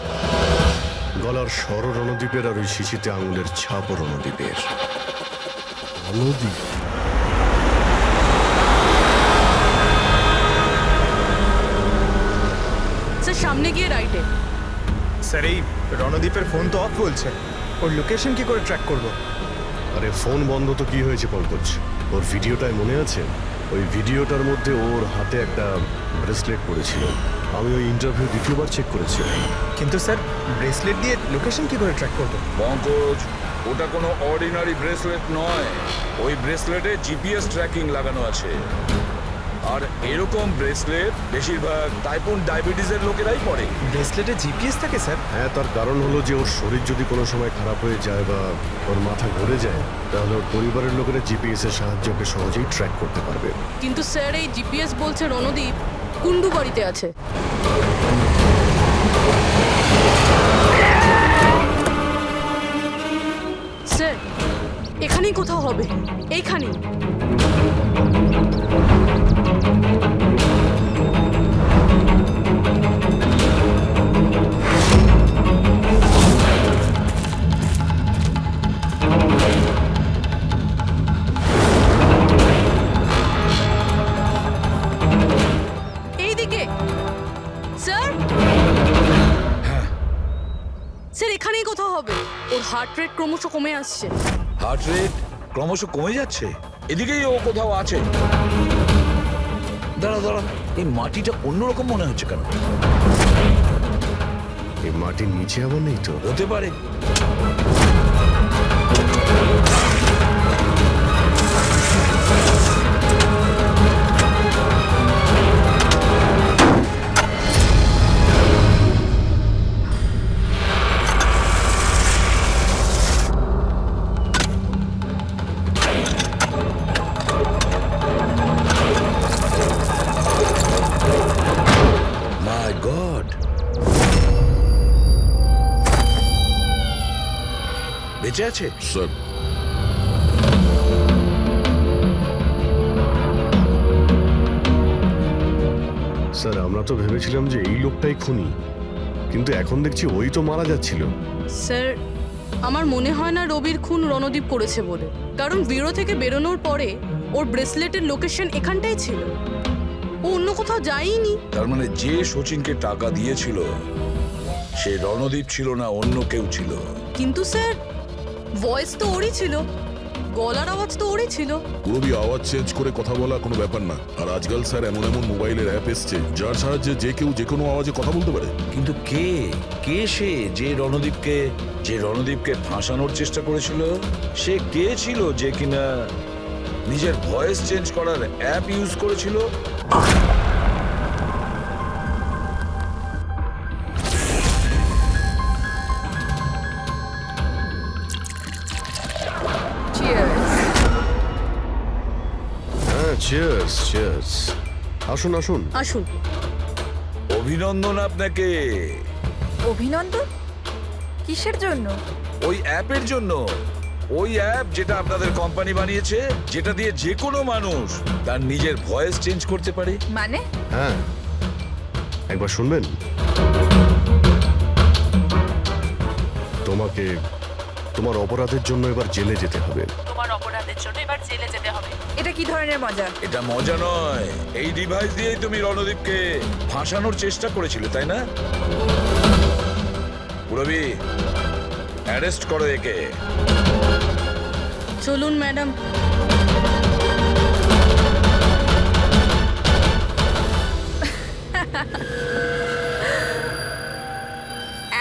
গলার স্বর রণদীপের আর ওই শিশিতে আঙুলের ছাপও রণদীপের। রণদীপ স্যার সামনে গিয়ে রাইটে। স্যার এই রণদীপের ফোন তো অফ বলছে, ওর লোকেশন কি করে ট্র্যাক করব? আরে ফোন বন্ধ তো কি হয়েছে পঙ্কজ, ওর ভিডিওটায় মনে আছে? ওই ভিডিওটার মধ্যে ওর হাতে একটা ব্রেসলেট পড়েছিল। আমি ওই ইন্টারভিউ দ্বিতীয়বার চেক করেছি। কিন্তু স্যার ব্রেসলেট দিয়ে লোকেশন কি করে ট্র্যাক করব? পঙ্কজ, ওটা কোনো অর্ডিনারি ব্রেসলেট নয়। ওই ব্রেসলেটে জিপিএস ট্র্যাকিং লাগানো আছে। আর এরকম ব্রেসলেট বেশিরভাগ টাইপ 1 ডায়াবেটিসের লোকেরাই পরে। ব্রেসলেটে জিপিএস থাকে স্যার? হ্যাঁ, তার কারণ হলো যে ওর শরীর যদি কোনো সময় খারাপ হয়ে যায় বা ওর মাথা ঘুরে যায়, তাহলে ওর পরিবারের লোকেরা জিপিএস এর সাহায্যে ওকে সহজেই ট্র্যাক করতে পারবে। কিন্তু স্যার এই জিপিএস বলছে রণদীপ কুন্ডু বাড়িতে আছে। স্যার এখানেই কোথাও হবে, এইখানেই। এইদিকে স্যার। স্যার এখানেই কোথাও হবে। ওর হার্ট রেট ক্রমশ কমে আসছে। হার্ট রেট ক্রমশ কমে যাচ্ছে, এদিকেই ও কোথাও আছে। দাঁড়া দাঁড়া, এই মাটিটা অন্যরকম মনে হচ্ছে কেন? এই মাটির নিচে আবার নেই তো? হতে পারে। মাই গড, বেঁচে আছে স্যার। স্যার, আমরা তো ভেবেছিলাম যে এই লোকটাই খুনি, কিন্তু এখন দেখছি ওই তো মারা যাচ্ছিল। স্যার আমার মনে হয় না রবির খুন রণদীপ করেছে বলে, কারণ ব্যুরো থেকে বেরোনোর পরে ওর ব্রেসলেটের লোকেশন এখানটাই ছিল, ও অন্য কোথাও যায়নি। তার মানে যে শচীনকে টাকা দিয়েছিল সে রণদীপ ছিল না, অন্য কেউ ছিল। কিন্তু স্যার ভয়েস তো ওরই ছিল, গলার আওয়াজ তো ওরই ছিল। রবি, আওয়াজ চেঞ্জ করে কথা বলা কোনো ব্যাপার না। আর আজকাল স্যার এমন এমন মোবাইলের অ্যাপ এসছে যার সাহায্যে যে কেউ যে কোনো আওয়াজে কথা বলতে পারে। কিন্তু কে কে সে যে রণদীপকে ফাঁসানোর চেষ্টা করেছিল? সে কে ছিল যে কিনা নিজের ভয়েস চেঞ্জ করার অ্যাপ ইউজ করেছিল? হ্যাঁ, চিয়ার্স চিয়ার্স। আসুন আসুন আসুন। অভিনন্দন আপনাকে। অভিনন্দন? কিসের জন্য? ওই অ্যাপের জন্য। ওই অ্যাপ যেটা আপনাদের কোম্পানি বানিয়েছে, যেটা দিয়ে যে কোনো মানুষ তার নিজের ভয়েস চেঞ্জ করতে পারে। মানে? হ্যাঁ, একবার শুনবেন? তোমার অপরাধের জন্য এবার জেলে যেতে হবে। তোমার অপরাধের জন্য এবার জেলে যেতে হবে। এটা কি ধরনের মজা? এটা মজা নয়, এই ডিভাইস দিয়েই তুমি রণদীপকে ফাঁসানোর চেষ্টা করেছিলে, তাই না? পুরবি, অ্যারেস্ট করো একে। চলুন ম্যাডাম।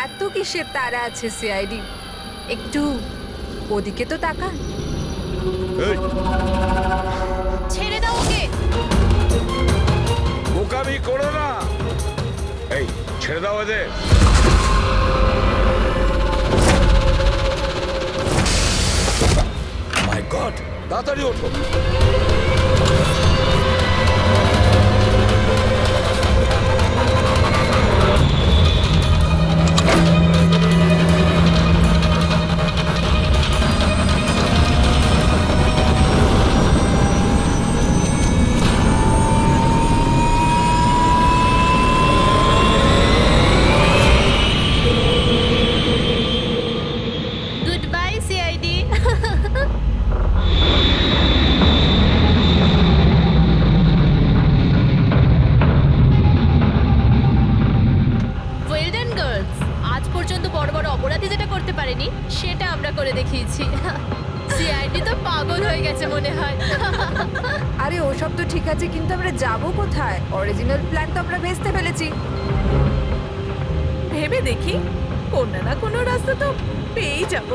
এত কিসের তারা আছে সিআইডি? একটু ওদিকে তো তাকান। ছেড়ে দাও ওকে। বোকামি করো না। এই ছেড়ে দাও এদের। মাই গড, তাড়াতাড়ি ওঠো। Good bye CID. Well done girls, আজ পর্যন্ত বড় বড় অপরাধী যেটা করতে পারেনি সেটা আমরা করে দেখিয়েছি। সিআইডি তো পাগল হয়ে গেছে মনে হয়। আরে ওসব তো ঠিক আছে, কিন্তু আমরা যাব কোথায়? অরিজিনাল প্ল্যান তো আমরা ভেস্তে ফেলেছি। ভেবে দেখি, কোনো না কোনো রাস্তা তো পেয়েই যাব।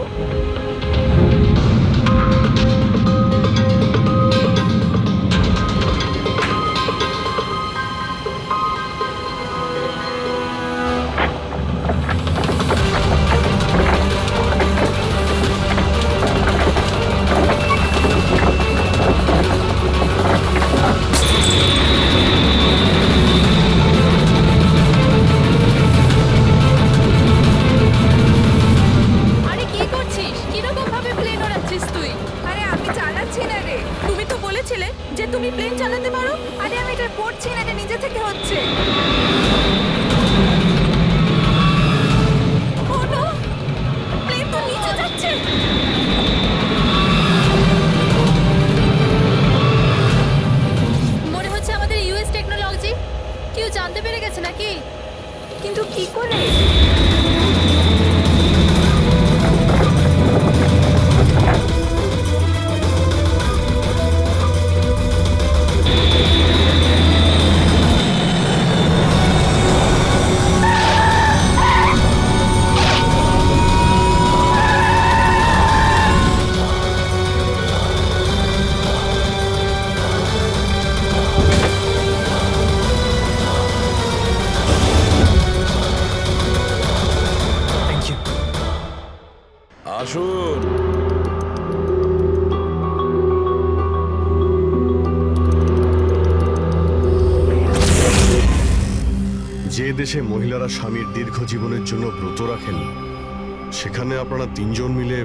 আরে কি করছিস? কিরকম ভাবে প্লেন ওড়াচ্ছিস তুই? আরে আমি চালাচ্ছি না রে। তুমি তো বলেছিলে যে তুমি প্লেন চালাতে পারো। আরে আমি এটা করছি না, এটা নিজে থেকে হচ্ছে। ও নো, প্লেন তো নিচে যাচ্ছে। মনে হচ্ছে আমাদের ইউএস টেকনোলজি কেউ জানতে পেরে গেছে নাকি? কিন্তু কি করে? Thank you. আসুন। যে দেশে মহিলারা স্বামীর দীর্ঘ জীবনের জন্য ব্রত রাখেন, সেখানে আপনারা তিনজন মিলে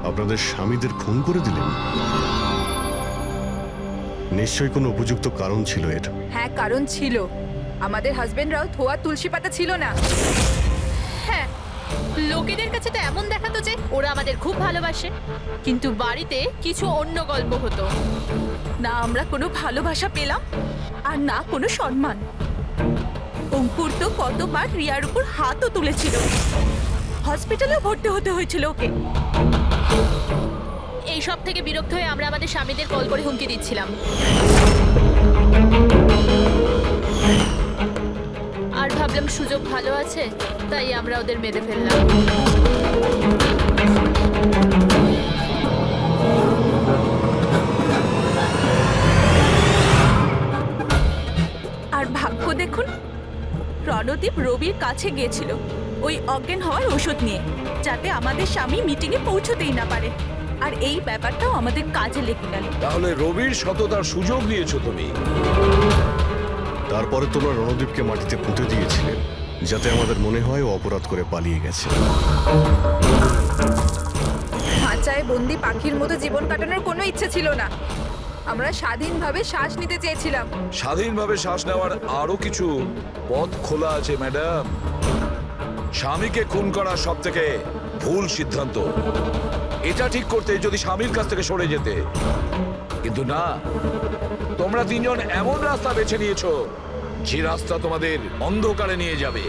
আপনাদের স্বামীদের খুন করে দিলেন। নিশ্চয়ই কোনো উপযুক্ত কারণ ছিল এর। হ্যাঁ, কারণ ছিল। আমাদের হাজবেন্ডরাও ধোয়া তুলসী পাতা ছিল না। হ্যাঁ, লোকেদের কাছে তো এমন দেখাতো যে ওরা আমাদের খুব ভালোবাসে, কিন্তু বাড়িতে কিছু অন্য গল্প হতো। না আমরা কোনো ভালোবাসা পেলাম, আর না কোনো সম্মান। অঙ্কুর তো কতবার রিয়ার উপর হাতও তুলেছিল। হসপিটালেও ভর্তি হতে হয়েছিল ওকে। এই সব থেকে বিরক্ত হয়ে আমরা আমাদের স্বামীদের কল করে হুমকি দিচ্ছিলাম। আর ভাবলাম সুযোগ ভালো আছে, তাই আমরা ওদের মেরে ফেললাম। আর ভাগ্য দেখুন, রণদীপ রবির কাছে গিয়েছিল ওই অজ্ঞান হওয়ার ওষুধ নিয়ে, যাতে আমাদের স্বামী মিটিংয়ে পৌঁছতেই না পারে। আর এই ব্যাপারটাও আমাদের কাজে লেগে গেল। তাহলে রবির সততার সুযোগ নিয়েছো তুমি। তারপরে তোমরা রণদীপকে মাটিতে পুঁতে দিয়েছিলে, যাতে আমাদের মনে হয় ও অপরাধ করে পালিয়ে গেছে। খাঁচায় বন্দি পাখির মতো জীবন কাটানোর কোনো ইচ্ছে ছিল না। আমরা স্বাধীনভাবে শ্বাস নিতে চেয়েছিলাম। স্বাধীনভাবে শ্বাস নেওয়ার আরো কিছু পথ খোলা আছে ম্যাডাম। স্বামীকে খুন করা সব থেকে ভুল সিদ্ধান্ত। এটা ঠিক করতে যদি স্বামীর কাছ থেকে সরে যেতে, কিন্তু না, তোমরা তিনজন এমন রাস্তা বেছে নিয়েছো যে রাস্তা তোমাদের অন্ধকারে নিয়ে যাবে,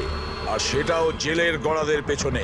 আর সেটাও জেলের গড়াদের পেছনে।